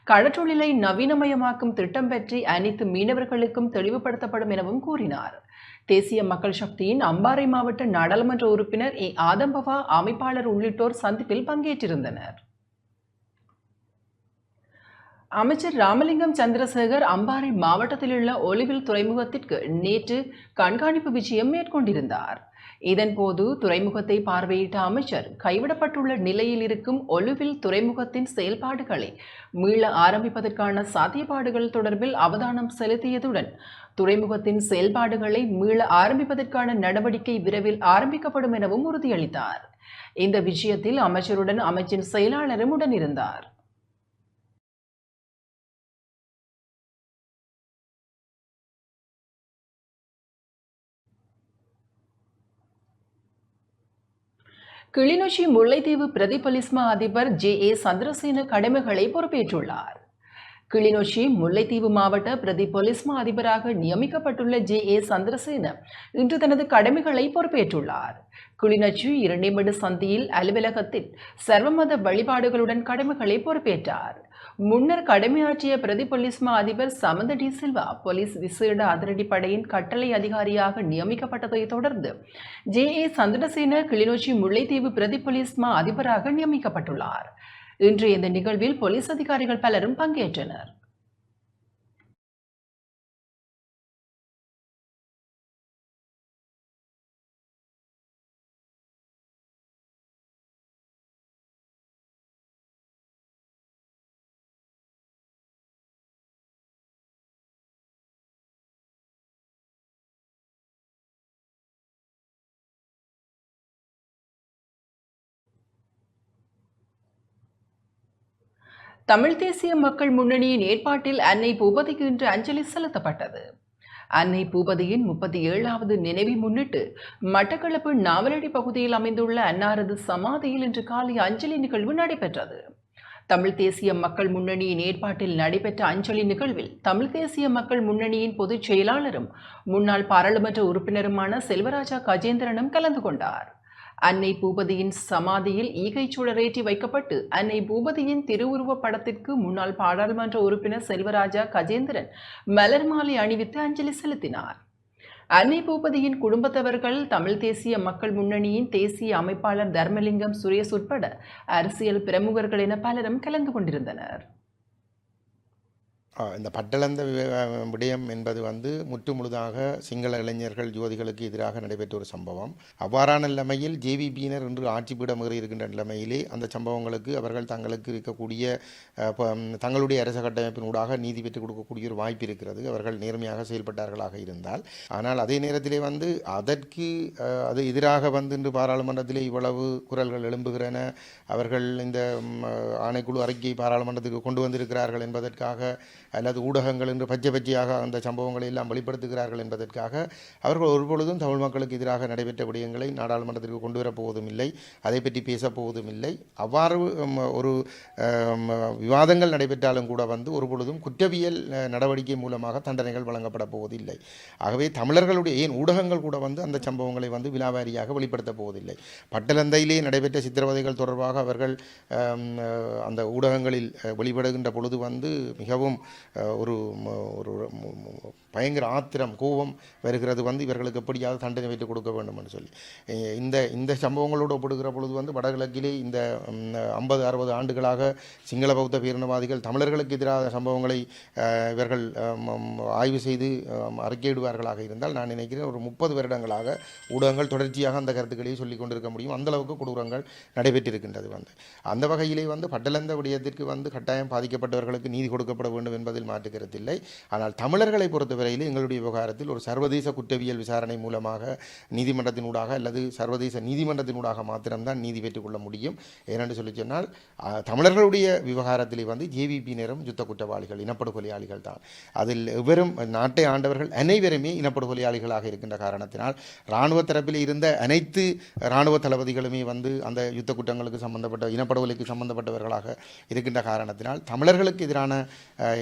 கடற்றொழிலை நவீனமயமாக்கும் திட்டம் பற்றி அனைத்து மீனவர்களுக்கும் தெளிவுபடுத்தப்படும் எனவும் கூறினார். தேசிய மக்கள் சக்தியின் அம்பாறை மாவட்ட நாடாளுமன்ற உறுப்பினர் ஏ ஆதம்பவா அமைப்பாளர் உள்ளிட்டோர் சந்திப்பில் பங்கேற்றிருந்தனர். அமைச்சர் ராமலிங்கம் சந்திரசேகர் அம்பாறை மாவட்டத்தில் உள்ள ஒலிவில் துறைமுகத்திற்கு நேற்று கண்காணிப்பு விஜயம் மேற்கொண்டிருந்தார். இதன்போது துறைமுகத்தை பார்வையிட்ட அமைச்சர் கைவிடப்பட்டுள்ள நிலையில் இருக்கும் ஒலுவில் துறைமுகத்தின் செயல்பாடுகளை மீள ஆரம்பிப்பதற்கான சாத்தியப்பாடுகள் தொடர்பில் அவதானம் செலுத்தியதுடன் துறைமுகத்தின் செயல்பாடுகளை மீள ஆரம்பிப்பதற்கான நடவடிக்கை விரைவில் ஆரம்பிக்கப்படும் எனவும் உறுதியளித்தார். இந்த விஷயத்தில் அமைச்சருடன் அமைச்சின் செயலாளரும் உடனிருந்தார். கிளிநொச்சி முல்லைத்தீவு பிரதி போலீஸ் மா அதிபர் ஜே.ஏ. சந்திரசேன கடமைகளை பொறுப்பேற்றுள்ளார். கிளிநொச்சி முல்லைத்தீவு மாவட்ட பிரதி போலீஸ் மா அதிபராக நியமிக்கப்பட்டுள்ள ஜே.ஏ. சந்திரசேன இன்று தனது கடமைகளை பொறுப்பேற்றுள்ளார். கிளிநொச்சி இரண்டிமடு சந்தியில் அலுவலகத்தில் சர்வமத வழிபாடுகளுடன் கடமைகளை பொறுப்பேற்றார். முன்னர் கடமையாற்றிய பிரதி போலீஸ் மா அதிபர் சமந்த டி சில்வா போலீஸ் விசேட அதிரடிப்படையின் கட்டளை அதிகாரியாக நியமிக்கப்பட்டதை தொடர்ந்து ஜே.ஏ. சந்திரசேன கிளிநொச்சி முல்லைத்தீவு பிரதி போலீஸ் மா அதிபராக நியமிக்கப்பட்டுள்ளார். இன்று இந்த நிகழ்வில் போலீஸ் அதிகாரிகள் பலரும் பங்கேற்றனர். தமிழ் தேசிய மக்கள் முன்னணியின் ஏற்பாட்டில் அன்னை பூபதிக்கு இன்று அஞ்சலி செலுத்தப்பட்டது. அன்னை பூபதியின் 37வது நினைவை முன்னிட்டு மட்டக்களப்பு நாவலடி பகுதியில் அமைந்துள்ள அன்னாரது சமாதியில் இன்று காலை அஞ்சலி நிகழ்வு நடைபெற்றது. தமிழ் தேசிய மக்கள் முன்னணியின் ஏற்பாட்டில் நடைபெற்ற அஞ்சலி நிகழ்வில் தமிழ் தேசிய மக்கள் முன்னணியின் பொதுச் செயலாளரும் முன்னாள் பாராளுமன்ற உறுப்பினருமான செல்வராஜா கஜேந்திரனும் கலந்து கொண்டார். அன்னை பூபதியின் சமாதியில் ஈகை சுடரேற்றி வைக்கப்பட்டு அன்னை பூபதியின் திருவுருவப் படத்திற்கு முன்னாள் பாராளுமன்ற உறுப்பினர் செல்வராஜா கஜேந்திரன் மலர் மாலை அணிவித்து அஞ்சலி செலுத்தினார். அன்னை பூபதியின் குடும்பத்தவர்கள், தமிழ் தேசிய மக்கள் முன்னணியின் தேசிய அமைப்பாளர் தர்மலிங்கம் சுரேஷ் உட்பட அரசியல் பிரமுகர்கள் என பலரும் கலந்து கொண்டிருந்தனர். இந்த பட்டளந்த விடயம் என்பது முற்று முழுதாக சிங்கள இளைஞர்கள் யுவதிகளுக்கு எதிராக நடைபெற்ற ஒரு சம்பவம். அவ்வாறான நிலைமையில் ஜேவிபியினர் இன்று ஆட்சி பீடமேறி இருக்கின்ற நிலைமையிலே அந்த சம்பவங்களுக்கு அவர்கள் தங்களுக்கு இருக்கக்கூடிய தங்களுடைய அரச கட்டமைப்பின் ஊடாக நீதி பெற்றுக் கொடுக்கக்கூடிய ஒரு வாய்ப்பு இருக்கிறது, அவர்கள் நேர்மையாக செயல்பட்டார்களாக இருந்தால். ஆனால் அதே நேரத்திலே அதற்கு அது எதிராக இன்று பாராளுமன்றத்திலே இவ்வளவு குரல்கள் எழும்புகிறன. அவர்கள் இந்த ஆணைக்குழு அறிக்கையை பாராளுமன்றத்திற்கு கொண்டு வந்திருக்கிறார்கள் என்பதற்காக அல்லது ஊடகங்கள் என்று பச்சையாக அந்த சம்பவங்களை எல்லாம் வெளிப்படுத்துகிறார்கள் என்பதற்காக அவர்கள் ஒருபொழுதும் தமிழ் மக்களுக்கு எதிராக நடைபெற்ற விடயங்களை நாடாளுமன்றத்திற்கு கொண்டு வரப்போவதும் இல்லை, அதை பற்றி பேசப்போவதும் இல்லை. அவ்வாறு ஒரு விவாதங்கள் நடைபெற்றாலும் கூட ஒருபொழுதும் குற்றவியல் நடவடிக்கை மூலமாக தண்டனைகள் வழங்கப்பட போவதில்லை. ஆகவே தமிழர்களுடைய ஏன் ஊடகங்கள் கூட அந்த சம்பவங்களை விலாவாரியாக வெளிப்படுத்த போவதில்லை. பட்டலந்தையிலே நடைபெற்ற சித்திரவதைகள் தொடர்பாக அவர்கள் அந்த ஊடகங்களில் வெளிப்படுகின்ற பொழுது மிகவும் ஒரு பயங்கர ஆத்திரம் கோபம் வருகிறது. இவர்களுக்கு எப்படியாவது தண்டனை வைத்து கொடுக்க வேண்டும் என்று சொல்லி இந்த சம்பவங்களோடு ஒப்பிடுகிற பொழுது வடகிழக்கிலே இந்த 50-60 ஆண்டுகளாக சிங்கள பௌத்த பேரினவாதிகள் தமிழர்களுக்கு எதிரான சம்பவங்களை இவர்கள் ஆய்வு செய்து அறிக்கையிடுவார்களாக இருந்தால் நான் நினைக்கிறேன் ஒரு 30 வருடங்களாக ஊடகங்கள் தொடர்ச்சியாக அந்த கருத்துக்களையே சொல்லிக் கொண்டிருக்க முடியும். அந்தளவுக்கு கொடூரங்கள் நடைபெற்றிருக்கின்றது. அந்த வகையிலே பட்டலந்த விடயத்திற்கு கட்டாயம் பாதிக்கப்பட்டவர்களுக்கு நீதி கொடுக்கப்பட வேண்டும் என்பதில் மாற்று கருத்தில்லை. ஆனால் தமிழர்களை பொறுத்தவரையிலே எங்களுடைய விவகாரத்தில் ஒரு சர்வதேச குற்றவியல் விசாரணை மூலமாக நீதிமன்றத்தினூடாக அல்லது சர்வதேச நீதிமன்றத்தினூடாக மாத்திரம்தான் நீதி பெற்றுக்கொள்ள முடியும். ஏனென்று சொல்லி சொன்னால் தமிழர்களுடைய விவகாரத்திலே ஜேவிபியினரும் யுத்த குற்றவாளிகள், இனப்படுகொலையாளிகள் தான். அதில் எவரும் நாட்டை ஆண்டவர்கள் அனைவருமே இனப்படுகொலையாளிகளாக இருக்கின்ற காரணத்தினால் இராணுவ தரப்பில் இருந்த அனைத்து இராணுவ தளபதிகளுமே அந்த யுத்த குற்றங்களுக்கு சம்பந்தப்பட்ட இனப்படுகொலைக்கு சம்பந்தப்பட்டவர்களாக இருக்கின்ற காரணத்தினால் தமிழர்களுக்கு எதிரான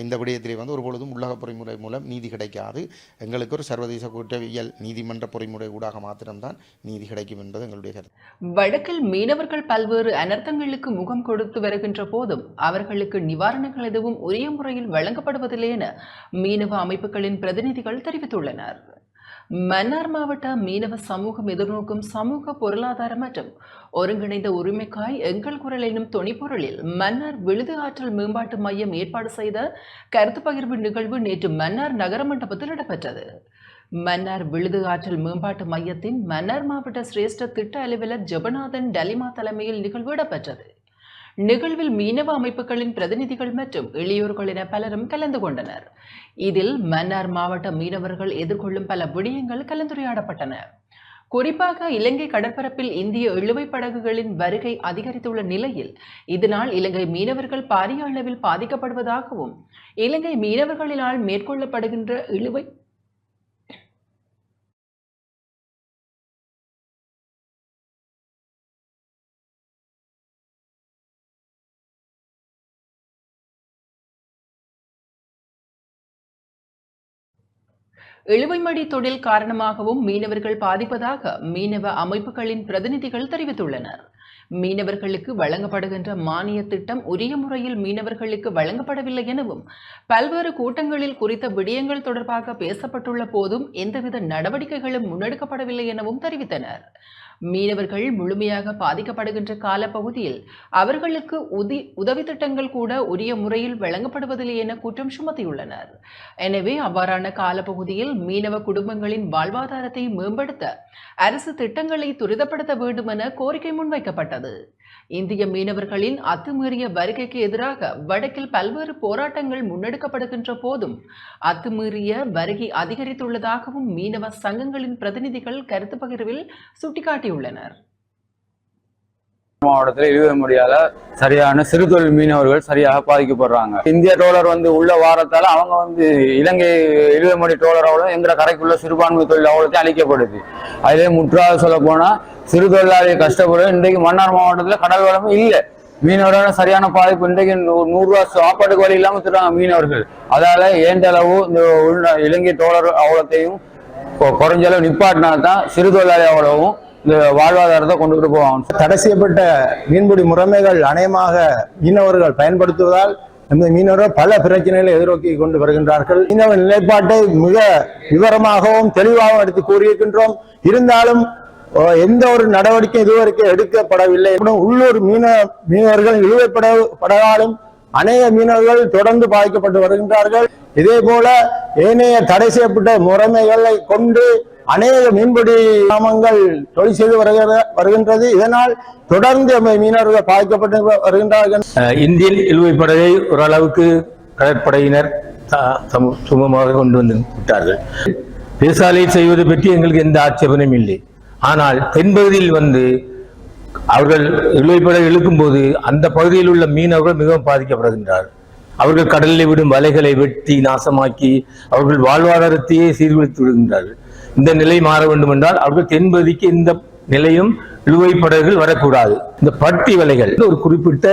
இந்த விடயத்திலே ஒருபொழுதும் உள்ளக பொறிமுறை மூலம் நீதி கிடைக்காது. எங்களுக்கு ஒரு சர்வதேச குற்றவியல் நீதிமன்ற பொறிமுறை ஊடாக மாத்திரம்தான் நீதி கிடைக்கும் என்பது எங்களுடைய கருத்து. வடக்கில் மீனவர்கள் பல்வேறு அனர்த்தங்களுக்கு முகம் கொடுத்து வருகின்ற போதும் அவர்களுக்கு நிவாரணங்கள் எதுவும் உரிய முறையில் வழங்கப்படுவதில்லை என மீனவ அமைப்புகளின் பிரதிநிதிகள் தெரிவித்துள்ளனர். மன்னார் மாவட்ட மீனவ சமூகம் எதிர்நோக்கும் சமூக பொருளாதார மற்றும் ஒருங்கிணைந்த உரிமைக்காய் எங்கள் குரல் எனும் துணைப்பொருளில் மன்னார் விழுது ஆற்றல் மேம்பாட்டு மையம் ஏற்பாடு செய்த கருத்து பகிர்வு நிகழ்வு நேற்று மன்னார் நகர மண்டபத்தில் இடம்பெற்றது. மன்னார் விழுது ஆற்றல் மேம்பாட்டு மையத்தின் மன்னார் மாவட்ட சிரேஷ்ட திட்ட அலுவலர் ஜெபநாதன் டலிமா தலைமையில் நிகழ்வு இடம்பெற்றது. நிகழ்வில் மீனவ அமைப்புகளின் பிரதிநிதிகள் மற்றும் இளையோர்கள் என பலரும் கலந்து கொண்டனர். இதில் மன்னார் மாவட்ட மீனவர்கள் எதிர்கொள்ளும் பல விடயங்கள் கலந்துரையாடப்பட்டன. குறிப்பாக இலங்கை கடற்பரப்பில் இந்திய இழுவை படகுகளின் வருகை அதிகரித்துள்ள நிலையில் இதனால் இலங்கை மீனவர்கள் பாரிய அளவில் பாதிக்கப்படுவதாகவும் இலங்கை மீனவர்களினால் மேற்கொள்ளப்படுகின்ற இழுவை இழுவைமடி தொழில் காரணமாகவும் மீனவர்கள் பாதிப்பதாக மீனவ அமைப்புகளின் பிரதிநிதிகள் தெரிவித்துள்ளனர். மீனவர்களுக்கு வழங்கப்படுகின்ற மானிய திட்டம் உரிய முறையில் மீனவர்களுக்கு வழங்கப்படவில்லை எனவும் பல்வேறு கூட்டங்களில் குறித்த விடயங்கள் தொடர்பாக பேசப்பட்டுள்ள போதும் எந்தவித நடவடிக்கைகளும் முன்னெடுக்கப்படவில்லை எனவும் தெரிவித்தனர். மீனவர்கள் முழுமையாக பாதிக்கப்படுகின்ற காலப்பகுதியில் அவர்களுக்கு உதவி திட்டங்கள் கூட உரிய முறையில் வழங்கப்படுவதில்லை என குற்றம் சுமத்தியுள்ளனர். எனவே அவ்வாறான காலப்பகுதியில் மீனவ குடும்பங்களின் வாழ்வாதாரத்தை மேம்படுத்த அரசு திட்டங்களை துரிதப்படுத்த வேண்டும் என கோரிக்கை முன்வைக்கப்பட்டது. இந்திய மீனவர்களின் அத்துமீறிய வருகைக்கு எதிராக வடக்கில் பல்வேறு போராட்டங்கள் முன்னெடுக்கப்படுகின்ற போதும் அத்துமீறிய வருகை அதிகரித்துள்ளதாகவும் மீனவ சங்கங்களின் பிரதிநிதிகள் கருத்து பகிர்வில் சுட்டிக்காட்டியுள்ளனர். மாவட்டத்தில் இழுவை முடியாத சரியான சிறு தொழில் மீனவர்கள் சரியாக பாதிக்கப்படுறாங்க. இந்திய டோலர் உள்ள வாரத்தால அவங்க இலங்கை இழுவை மொழி டோலர் அவ்வளவு எங்கிற கரைக்குள்ள சிறுபான்மை தொழில் அவ்வளோத்தையும் அழிக்கப்படுது. அதிலே முற்றாக சொல்ல போனா சிறு தொழிலாளி கஷ்டப்படும். இன்றைக்கு மன்னார் மாவட்டத்தில் கடல் வளமும் இல்லை. மீனவரான சரியான பாதிப்பு. இன்றைக்கு 100 ரூபா சாப்பாட்டுக்கு வழி இல்லாம திட்டுறாங்க மீனவர்கள். அதால ஏண்ட அளவு இந்த இலங்கை டோலர் அவ்வளோத்தையும் குறைஞ்ச அளவு நிப்பாட்டினால்தான் சிறு தொழிலாளி அவ்வளவும் இந்த வாழ்வாதாரத்தை கொண்டுகிட்டு போவாங்க. தடை செய்யப்பட்ட மீன்பிடி முறைமைகள் அநேகமாக மீனவர்கள் பயன்படுத்துவதால் இந்த மீனவர்கள் பல பிரச்சனைகளை எதிர்நோக்கி கொண்டு வருகின்றார்கள். மீனவ நிலைப்பாட்டை மிக விவரமாகவும் தெளிவாகவும் எடுத்து கூறியிருக்கின்றோம். இருந்தாலும் எந்த ஒரு நடவடிக்கை இதுவரைக்கும் எடுக்கப்படவில்லை. உள்ளூர் மீனவர்கள் இழுவைப்படாலும் அநேக மீனவர்கள் தொடர்ந்து பாதிக்கப்பட்டு வருகின்றார்கள். இதே போல ஏனைய தடை செய்யப்பட்ட முறைமைகளை கொண்டு அநேக மீன்பிடி கிராமங்கள் தொழில் செய்து வருகின்றது. இதனால் தொடர்ந்து மீனவர்கள் பாதிக்கப்பட்டு வருகின்றார்கள். இந்தியன் இழுவை படகை ஓரளவுக்கு கடற்படையினர் சுமமாக கொண்டு வந்து விட்டார்கள். பேசாலை செய்வது பற்றி எங்களுக்கு எந்த ஆட்சேபனையும் இல்லை. ஆனால் தென்பகுதியில் அவர்கள் இழுவைப்படை இழுக்கும் போது அந்த பகுதியில் உள்ள மீனவர்கள் மிகவும் பாதிக்கப்படுகின்றார்கள். அவர்கள் கடலில் விடும் வலைகளை வெட்டி நாசமாக்கி அவர்கள் வாழ்வாதாரத்தையே சீர்குலைத்து விடுகின்றார்கள். இந்த நிலை மாற வேண்டும் என்றால் அவர்கள் தென்பகுதிக்கு இந்த நிலையும் இழுவை படகுகள் வரக்கூடாது. இந்த பட்டி வலைகள் ஒரு குறிப்பிட்ட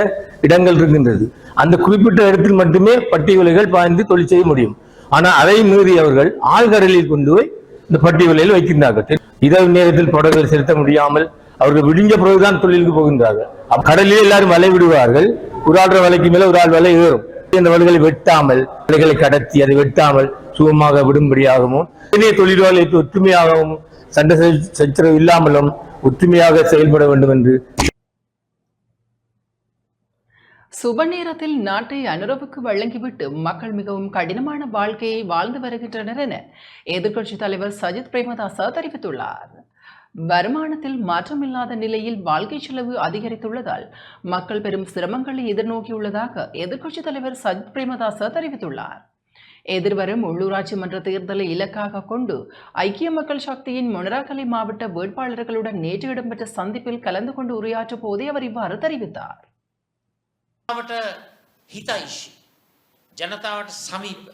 இடங்கள் இருக்கின்றது. அந்த குறிப்பிட்ட இடத்தில் மட்டுமே பட்டி வலைகள் பாய்ந்து தொழில் செய்ய முடியும். ஆனால் அதை மீறி அவர்கள் ஆழ்கடலில் கொண்டு போய் இந்த பட்டி வலையில் வைக்கின்றார்கள். இரவு நேரத்தில் படகுகள் செலுத்த முடியாமல் அவர்கள் விடிஞ்ச பிறகுதான் தொழிலுக்கு போகின்றார்கள். கடலில் எல்லாரும் வலை விடுவார்கள். ஒரு ஆள் வலைக்கு மேல ஒரு ஆள் வலை ஏறும். இந்த வலைகளை வெட்டாமல் வலைகளை கடத்தி அதை வெட்டாமல் சுகமாக விடும்படியாகவும் தொழிலாளர்களை ஒற்றுமையாகவும் சண்டை சச்சரவு இல்லாமலும் ஒற்றுமையாக செயல்பட வேண்டும் என்று சுப நேரத்தில் நாட்டை அனுரவுக்கு வழங்கிவிட்டு மக்கள் மிகவும் கடினமான வாழ்க்கையை வாழ்ந்து வருகின்றனர் என எதிர்க்கட்சித் தலைவர் சஜித் பிரேமதாச தெரிவித்துள்ளார். வருமானத்தில் மாற்றமில்லாத நிலையில் வாழ்க்கை செலவு அதிகரித்துள்ளதால் மக்கள் பெரும் சிரமங்களை எதிர்நோக்கியுள்ளதாக எதிர்க்கட்சித் தலைவர் சஜித் பிரேமதாச தெரிவித்துள்ளார். எதிர்வரும் உள்ளூராட்சி மன்ற தேர்தலை இலக்காக கொண்டு ஐக்கிய மக்கள் சக்தியின் மொனராகலை மாவட்ட வேட்பாளர்களுடன் நேற்று இடம்பெற்ற சந்திப்பில் கலந்து கொண்டு உரையாற்றும் போதே அவர் இவ்வாறு தெரிவித்தார். හිතයිශී ජනතාවට සමීප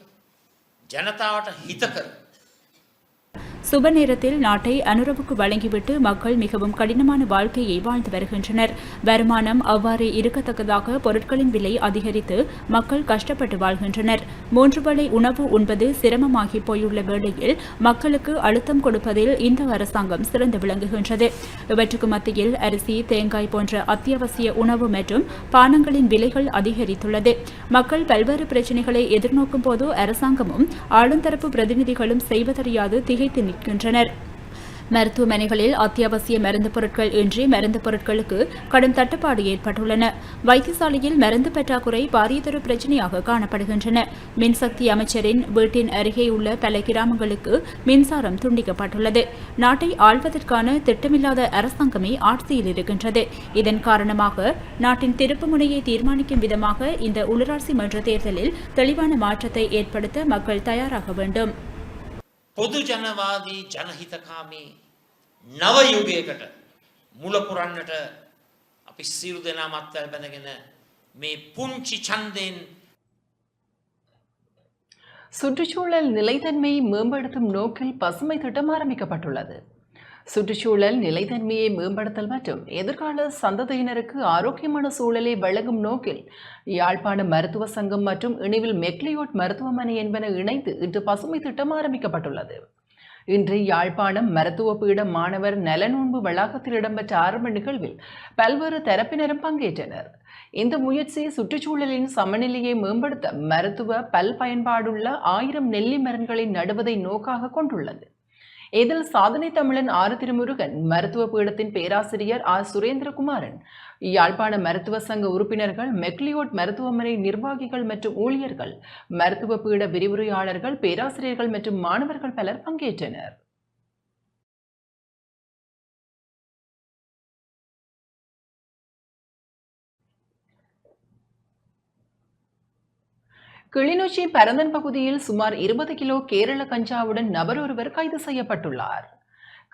ජනතාවට හිතකර சுப நேரத்தில் நாட்டை அனுரவுக்கு வழங்கிவிட்டு மக்கள் மிகவும் கடினமான வாழ்க்கையை வாழ்ந்து வருகின்றனர். வருமானம் அவ்வாறே இருக்கத்தக்கதாக பொருட்களின் விலை அதிகரித்து மக்கள் கஷ்டப்பட்டு வாழ்கின்றனர். 3 வேளை உணவு உண்பது சிரமமாகி போயுள்ள வேளையில் மக்களுக்கு அழுத்தம் கொடுப்பதில் இந்த அரசாங்கம் சிறந்து விளங்குகின்றது. இவற்றுக்கு மத்தியில் அரிசி, தேங்காய் போன்ற அத்தியாவசிய உணவு மற்றும் பானங்களின் விலைகள் அதிகரித்துள்ளது. மக்கள் பல்வேறு பிரச்சினைகளை எதிர்நோக்கும் போது அரசாங்கமும் ஆளுந்தரப்பு பிரதிநிதிகளும் செய்வதறியாது திகைத்து நிற்கின்றனர். மருத்துவமனைகளில் அத்தியாவசிய மருந்து பொருட்கள் இன்றி மருந்து பொருட்களுக்கு கடும் தட்டுப்பாடு ஏற்பட்டுள்ளன. வைத்தியசாலையில் மருந்து பற்றாக்குறை பாரியதொரு பிரச்சினையாக காணப்படுகின்றன. மின்சக்தி அமைச்சரின் வீட்டின் அருகே உள்ள பல கிராமங்களுக்கு மின்சாரம் துண்டிக்கப்பட்டுள்ளது. நாட்டை ஆள்வதற்கான திட்டமில்லாத அரசாங்கமே ஆட்சியில் இருக்கின்றது. இதன் காரணமாக நாட்டின் திருப்புமுனையை தீர்மானிக்கும் விதமாக இந்த உள்ளூராட்சி மன்ற தேர்தலில் தெளிவான மாற்றத்தை ஏற்படுத்த மக்கள் தயாராக வேண்டும். පොදු ජනවාදී ජනහිතකාමී නව යුගයකට මුල පුරන්නට අපි සියලු දෙනා මත්තල් බැඳගෙන මේ පුංචි ඡන්දයෙන් சுற்றுச்சூழல் நிலைத்தன்மையை மேம்படுத்தும் நோக்கில் பசுமை திட்டம் ஆரம்பிக்கப்பட்டுள்ளது. சுற்றுச்சூழல் நிலைத்தன்மையை மேம்படுத்தல் மற்றும் எதிர்கால சந்ததியினருக்கு ஆரோக்கியமான சூழலை வழங்கும் நோக்கில் யாழ்ப்பாண மருத்துவ சங்கம் மற்றும் இணைவில் மெக்லியோட் மருத்துவமனை என்பன இணைந்து இன்று பசுமை திட்டம் ஆரம்பிக்கப்பட்டுள்ளது. இன்று யாழ்ப்பாணம் மருத்துவ பீட மாணவர் நலனோன்பு வளாகத்தில் இடம்பெற்ற ஆரம்ப நிகழ்வில் பல்வேறு தரப்பினரும் பங்கேற்றனர். இந்த முயற்சி சுற்றுச்சூழலின் சமநிலையை மேம்படுத்த மருத்துவ பல் பயன்பாடுள்ள 1000 நெல்லி மரங்களை நடுவதை நோக்காக கொண்டுள்ளது. இதில் சாதனை தமிழன் ஆறு திருமுருகன், மருத்துவ பீடத்தின் பேராசிரியர் ஆர் சுரேந்திரகுமாரன், யாழ்ப்பாண மருத்துவ சங்க உறுப்பினர்கள், மெக்லியோட் மருத்துவமனை நிர்வாகிகள் மற்றும் ஊழியர்கள், மருத்துவ பீட விரிவுரையாளர்கள், பேராசிரியர்கள் மற்றும் மாணவர்கள் பலர் பங்கேற்றனர். கிளிநொச்சி பரந்தன் பகுதியில் சுமார் 20 கிலோ கேரள கஞ்சாவுடன் நபர் ஒருவர் கைது செய்யப்பட்டுள்ளார்.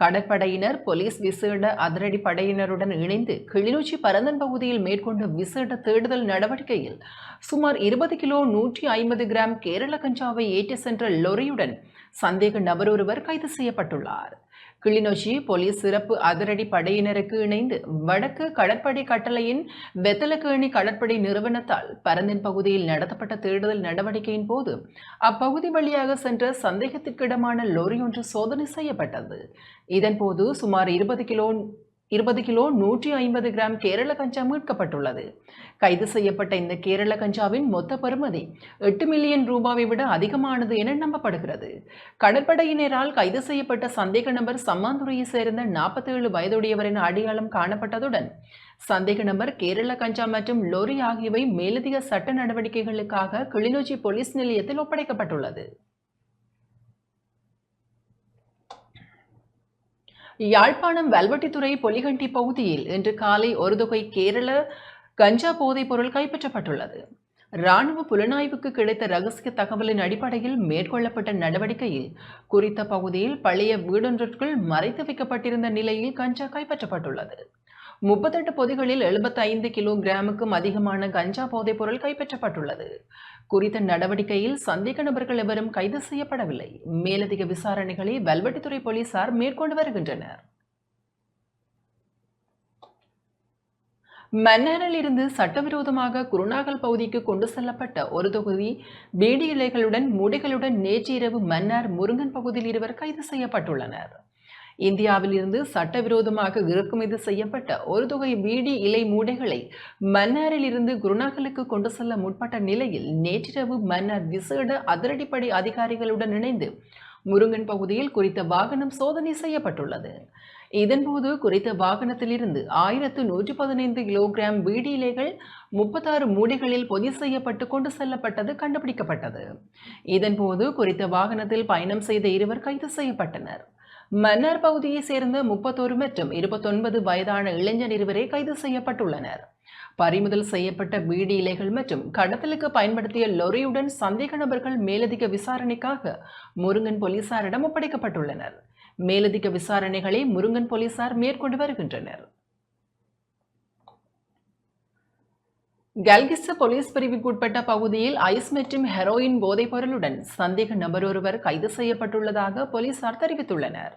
கடற்படையினர், போலீஸ் விசேட அதிரடி படையினருடன் இணைந்து கிளிநொச்சி பரந்தன் பகுதியில் மேற்கொண்ட விசேட தேடுதல் நடவடிக்கையில் சுமார் 20 கிலோ 150 கிராம் கேரள கஞ்சாவை ஏற்றி சென்ற லொரியுடன் சந்தேக நபர் ஒருவர் கைது செய்யப்பட்டுள்ளார். கிளிநொச்சி போலீஸ் சிறப்பு அதிரடி படையினருக்கு இணைந்து வடக்கு கடற்படை கட்டளையின் வெத்தலக்கேணி கடற்படை நிறுவனத்தால் பரந்தன் பகுதியில் நடத்தப்பட்ட தேடுதல் நடவடிக்கையின் போது அப்பகுதி வழியாக சென்ற சந்தேகத்திற்கிடமான லோரி ஒன்று சோதனை செய்யப்பட்டது. இதன்போது சுமார் 20 கிலோ 150 கிராம் கேரள கஞ்சா மீட்கப்பட்டுள்ளது. கைது செய்யப்பட்ட இந்த கேரள கஞ்சாவின் மொத்த பெறுமதி 8 மில்லியன் ரூபாவை விட அதிகமானது என நம்பப்படுகிறது. கடற்படையினரால் கைது செய்யப்பட்ட சந்தேக நபர் சம்மாந்துறையை சேர்ந்த 47 வயதுடையவர் என அடையாளம் காணப்பட்டதுடன் சந்தேக நபர் கேரள கஞ்சா மற்றும் லோரி ஆகியவை மேலதிக சட்ட நடவடிக்கைகளுக்காக கிளிநொச்சி போலீஸ் நிலையத்தில் ஒப்படைக்கப்பட்டுள்ளது. யாழ்ப்பாணம் வல்வெட்டித்துறை பொலிகண்டி பகுதியில் இன்று காலை ஒரு தொகை கேரள கஞ்சா போதைப் பொருள் கைப்பற்றப்பட்டுள்ளது. இராணுவ புலனாய்வுக்கு கிடைத்த ரகசிய தகவலின் அடிப்படையில் மேற்கொள்ளப்பட்ட நடவடிக்கையில் குறித்த பகுதியில் பழைய வீடொன்றிற்குள் மறைத்து வைக்கப்பட்டிருந்த நிலையில் கஞ்சா கைப்பற்றப்பட்டுள்ளது. 38 பொதிகளில் 75 கிலோகிராமுக்கும் அதிகமான கஞ்சா போதைப் பொருள் கைப்பற்றப்பட்டுள்ளது. குறித்த நடவடிக்கையில் சந்தேக நபர்கள் எவரும் கைது செய்யப்படவில்லை. மேலதிக விசாரணைகளை வல்வெட்டித்துறை போலீசார் மேற்கொண்டு வருகின்றனர். மன்னாரில் இருந்து சட்டவிரோதமாக குருநாகல் பகுதிக்கு கொண்டு செல்லப்பட்ட ஒரு தொகுதி பீடி இலைகளுடன் மூடைகளுடன் நேற்று இரவு மன்னார் முருங்கன் பகுதியில் இருவர் கைது செய்யப்பட்டுள்ளனர். இந்தியாவில் இருந்து சட்டவிரோதமாக இறக்குமதி செய்யப்பட்ட ஒரு தொகை பீடி இலை மூடைகளை மன்னாரில் இருந்து குருநாகலுக்கு கொண்டு செல்ல முற்பட்ட நிலையில் நேற்றிரவு மன்னார் விசேட அதிரடிப்படை அதிகாரிகளுடன் இணைந்து முருங்கன் பகுதியில் குறித்த வாகனம் சோதனை செய்யப்பட்டுள்ளது. இதன்போது குறித்த வாகனத்தில் இருந்து 1115 கிலோகிராம் பீடி இலைகள் 36 மூடைகளில் பொதி செய்யப்பட்டு கொண்டு செல்லப்பட்டது கண்டுபிடிக்கப்பட்டது. இதன்போது குறித்த வாகனத்தில் பயணம் செய்த இருவர் கைது செய்யப்பட்டனர். மன்னார் பகுதியை சேர்ந்த 31 மற்றும் 29 வயதான இளைஞர் இருவரே கைது செய்யப்பட்டுள்ளனர். பறிமுதல் செய்யப்பட்ட பீடி இலைகள் மற்றும் கடத்தலுக்கு பயன்படுத்திய லொரியுடன் சந்தேக நபர்கள் மேலதிக விசாரணைக்காக முருங்கன் போலீசாரிடம் ஒப்படைக்கப்பட்டுள்ளனர். மேலதிக விசாரணைகளை முருங்கன் போலீசார் மேற்கொண்டு வருகின்றனர். கல்கிஸ்ஸ போலீஸ் பிரிவுக்குட்பட்ட பகுதியில் ஐஸ் மற்றும் ஹெரோயின் போதைப் பொருளுடன் சந்தேக நபர் ஒருவர் கைது செய்யப்பட்டுள்ளதாக போலீசார் தெரிவித்துள்ளனர்.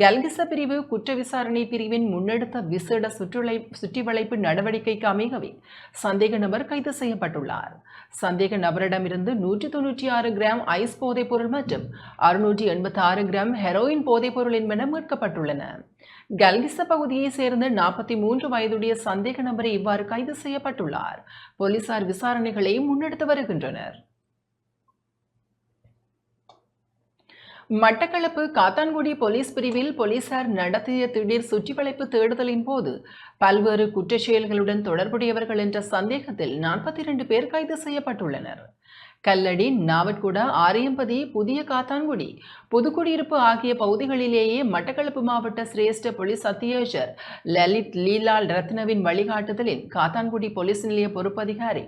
கல்கிஸ்ஸ பிரிவு குற்ற விசாரணை பிரிவின் முன்னெடுத்த விசேட சுற்றிவளைப்பு நடவடிக்கைக்கு அமைகவே சந்தேக நபர் கைது செய்யப்பட்டுள்ளார். சந்தேக நபரிடமிருந்து 196 கிராம் ஐஸ் போதைப் பொருள் மற்றும் 686 கிராம் ஹெரோயின் போதைப் பொருள் என்பன மீட்கப்பட்டுள்ளன. கல்கிஸ்ஸ பகுதியை சேர்ந்த 43 வயதுடைய சந்தேக நபரை இவ்வாறு கைது செய்யப்பட்டுள்ளார். போலீசார் விசாரணைகளை முன்னெடுத்து வருகின்றனர். மட்டக்களப்பு காத்தான்குடி போலீஸ் பிரிவில் போலீசார் நடத்திய திடீர் சுற்றிவளைப்பு தேடுதலின் போது பல்வேறு குற்றச் செயல்களுடன் தொடர்புடையவர்கள் என்ற சந்தேகத்தில் 42 பேர் கைது செய்யப்பட்டுள்ளனர். கல்லடி, நாவட்குடா, ஆரியம்பதி, புதிய காத்தான்குடி, புதுக்குடியிருப்பு ஆகிய பகுதிகளிலேயே மட்டக்களப்பு மாவட்ட சிரேஷ்ட போலீஸ் அத்தியட்சர் லலித் லீலால் ரத்னவின் வழிகாட்டுதலில் காத்தான்குடி போலீஸ் நிலைய பொறுப்பதிகாரி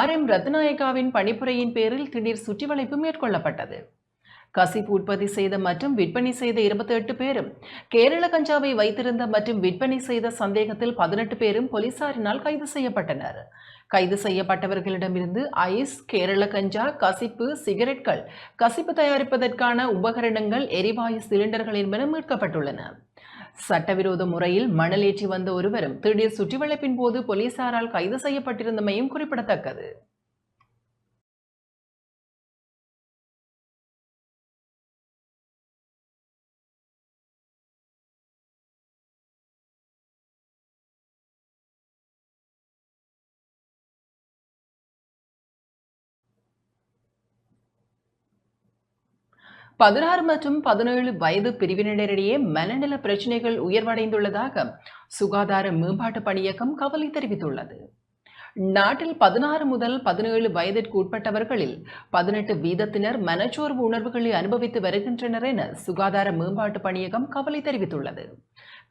RM ரத்நாயகாவின் பணிப்புரையின் பேரில் திடீர் சுற்றிவளைப்பு மேற்கொள்ளப்பட்டது. கசிப்பு உற்பத்தி செய்த மற்றும் விற்பனை செய்த 28 பேரும், கேரள கஞ்சாவை வைத்திருந்த மற்றும் விற்பனை செய்த சந்தேகத்தில் 18 பேரும் போலீசாரினால் கைது செய்யப்பட்டனர். கைது செய்யப்பட்டவர்களிடமிருந்து ஐஸ், கேரள கஞ்சா, கசிப்பு, சிகரெட்கள், கசிப்பு தயாரிப்பதற்கான உபகரணங்கள், எரிவாயு சிலிண்டர்கள் என்பன மீட்கப்பட்டுள்ளன. சட்டவிரோத முறையில் மணல் ஏற்றி வந்த ஒருவரும் திடீர் சுற்றிவளைப்பின் போது போலீசாரால் கைது செய்யப்பட்டிருந்தமையும் குறிப்பிடத்தக்கது. பதினாறு மற்றும் 17 வயது பிரிவினரிடையே மனநல பிரச்சினைகள் உயர்வடைந்துள்ளதாக சுகாதார மேம்பாட்டு பணியகம் கவலை தெரிவித்துள்ளது. நாட்டில் 16 முதல் 17 வயதிற்கு உட்பட்டவர்களில் 18% மனச்சோர்வு உணர்வுகளை அனுபவித்து வருகின்றனர் என சுகாதார மேம்பாட்டு பணியகம் கவலை தெரிவித்துள்ளது.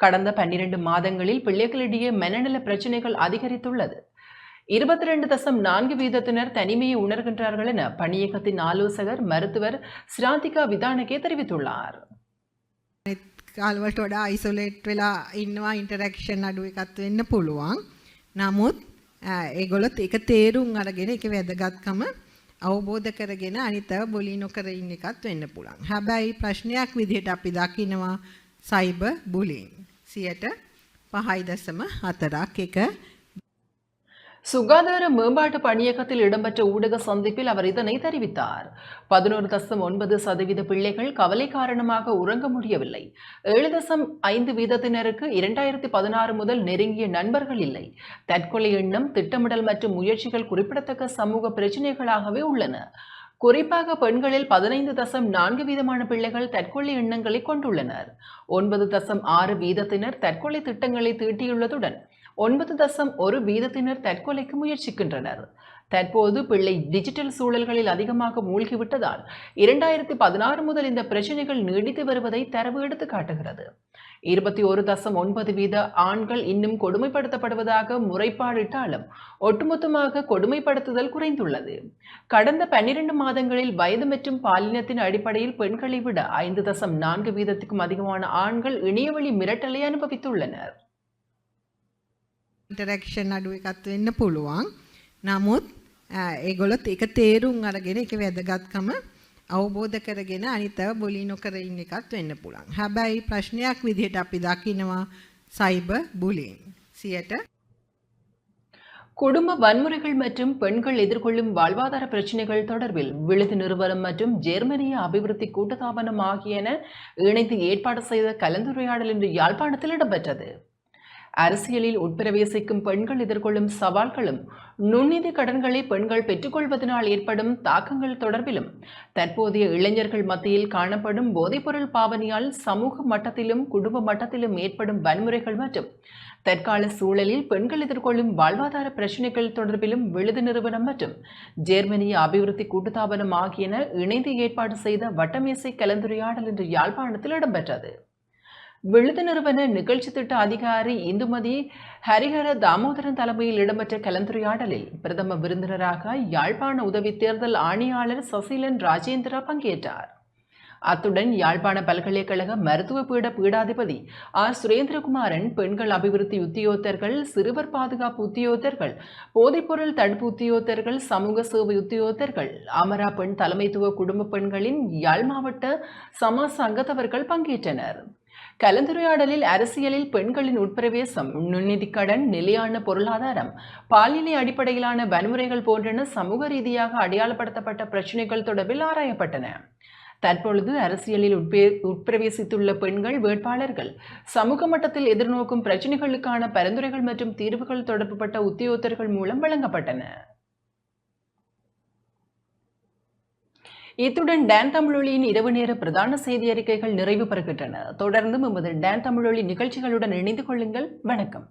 கடந்த 12 மாதங்களில் பிள்ளைகளிடையே மனநல பிரச்சினைகள் அதிகரித்துள்ளது. 22.4% தனிமையை உணர்கின்றார்கள் என பணியகத்தின் ஆலோசகர் மருத்துவர் ஸ்ராதிகா விதானகே தெரிவித்துள்ளார். කාලවලට වඩා අයිසොලේට් වෙලා ඉන්නවා, ඉන්ටරැක්ෂන් අඩු එකක් වෙන්න පුළුවන්. නමුත් ඒගොල්ලොත් ඒක තේරුම් අරගෙන ඒක වැදගත්කම අවබෝධ කරගෙන අනිතව බොලි නොකර ඉන්න එකත් වෙන්න පුළුවන්. හැබැයි ප්‍රශ්නයක් විදිහට අපි දකිනවා සයිබර් බුලින් 5.4% එක. சுகாதார மேம்பாட்டு பணியகத்தில் இடம்பெற்ற ஊடக சந்திப்பில் அவர் இதனை தெரிவித்தார். 11.9% பிள்ளைகள் கவலை காரணமாக உறங்க முடியவில்லை. 7.5% 2016 முதல் நெருங்கிய நண்பர்கள் இல்லை. தற்கொலை எண்ணம், திட்டமிடல் மற்றும் முயற்சிகள் குறிப்பிடத்தக்க சமூக பிரச்சினைகளாகவே உள்ளன. குறிப்பாக பெண்களில் 15.4% பிள்ளைகள் தற்கொலை எண்ணங்களை கொண்டுள்ளனர். 9.6% தற்கொலை திட்டங்களை தீட்டியுள்ளதுடன் 9.1% தற்கொலைக்கு முயற்சிக்கின்றனர். தற்போது பிள்ளை டிஜிட்டல் சூழல்களில் அதிகமாக மூழ்கிவிட்டதால் 2016 முதல் இந்த பிரச்சனைகள் நீடித்து வருவதை தரவு எடுத்து காட்டுகிறது. 21.9% ஆண்கள் இன்னும் கொடுமைப்படுத்தப்படுவதாக முறைப்பாடிட்டாலும் ஒட்டுமொத்தமாக கொடுமைப்படுத்துதல் குறைந்துள்ளது. கடந்த 12 மாதங்களில் வயது மற்றும் பாலினத்தின் அடிப்படையில் பெண்களை விட 5.4% அதிகமான ஆண்கள் இணையவழி மிரட்டலை அனுபவித்துள்ளனர். ඉන්ටරැක්ෂන් අඩු එකක් වෙන්න පුළුවන්. නමුත් ඒගොල්ලොත් ඒක තේරුම් අරගෙන ඒක වැදගත්කම අවබෝධ කරගෙන අනිතව බොලි නොකර ඉන්න එකත් වෙන්න පුළුවන්. හැබැයි ප්‍රශ්නයක් විදිහට අපි දකිනවා සයිබර් බුලින් 100ට குடும்ப வன்முறைகள் மற்றும் பெண்கள் எதிர்கொள்ளும் வாழ்வாதார பிரச்சினைகள் தொடர்பில் விழுது நிறுவனம் மற்றும் ஜெர்மனிய அபிவிருத்தி கூட்டுத்தாபனம் ஆகியன இணைந்து ஏற்பாடு செய்த கலந்துரையாடல் இன்று யாழ்ப்பாணத்தில் இடம்பெற்றது. அரசியலில் உட்பிரவேசிக்கும் பெண்கள் எதிர்கொள்ளும் சவால்களும் நுண்ணிதி கடன்களை பெண்கள் பெற்றுக்கொள்வதனால் ஏற்படும் தாக்கங்கள் தொடர்பிலும் தற்போதைய இளைஞர்கள் மத்தியில் காணப்படும் போதைப்பொருள் பாவனையால் சமூக மட்டத்திலும் குடும்ப மட்டத்திலும் ஏற்படும் வன்முறைகள் மற்றும் தற்கால சூழலில் பெண்கள் எதிர்கொள்ளும் வாழ்வாதார பிரச்சினைகள் தொடர்பிலும் விழுது நிறுவனம் மற்றும் ஜெர்மனிய அபிவிருத்தி கூட்டுத்தாபனம் ஆகியன இணைந்து ஏற்பாடு செய்த வட்டமேசை கலந்துரையாடல் இன்று யாழ்ப்பாணத்தில் இடம்பெற்றது. விழுது நிறுவன நிகழ்ச்சி திட்ட அதிகாரி இந்துமதி ஹரிஹர தாமோதரன் தலைமையில் இடம்பெற்ற கலந்துரையாடலில் பிரதம விருந்தினராக யாழ்ப்பாண உதவி தேர்தல் ஆணையாளர் சசிலன் ராஜேந்திரா பங்கேற்றார். அத்துடன் யாழ்ப்பாண பல்கலைக்கழக மருத்துவ பீட பீடாதிபதி ஆர் சுரேந்திரகுமாரன், பெண்கள் அபிவிருத்தி உத்தியோகத்தர்கள், சிறுவர் பாதுகாப்பு உத்தியோகத்தர்கள், போதைப்பொருள் தடுப்பு உத்தியோகத்தர்கள், சமூக சேவை உத்தியோகத்தர்கள், அமரா பெண் தலைமைத்துவ குடும்ப பெண்களின் யாழ் மாவட்ட சமாச அங்கத்தவர்கள் பங்கேற்றனர். கலந்துரையாடலில் அரசியலில் பெண்களின் உட்பிரவேசம், நுண்ணிதி கடன், நிலையான பொருளாதாரம், பாலியல் அடிப்படையிலான வன்முறைகள் போன்றன சமூக ரீதியாக அடையாளப்படுத்தப்பட்ட பிரச்சினைகள் தொடர்பில் ஆராயப்பட்டன. தற்பொழுது அரசியலில் உட்பிரவேசித்துள்ள பெண்கள் வேட்பாளர்கள் சமூக மட்டத்தில் எதிர்நோக்கும் பிரச்சினைகளுக்கான பரிந்துரைகள் மற்றும் தீர்வுகள் தொடர்புபட்ட உத்தியோகத்தர்கள் மூலம் வழங்கப்பட்டன. இத்துடன் டான் தமிழொலியின் இரவு நேர பிரதான செய்தி அறிக்கைகள் நிறைவு பெறுகின்றன. தொடர்ந்து எமது டான் தமிழொலி நிகழ்ச்சிகளுடன் இணைந்து கொள்ளுங்கள். வணக்கம்.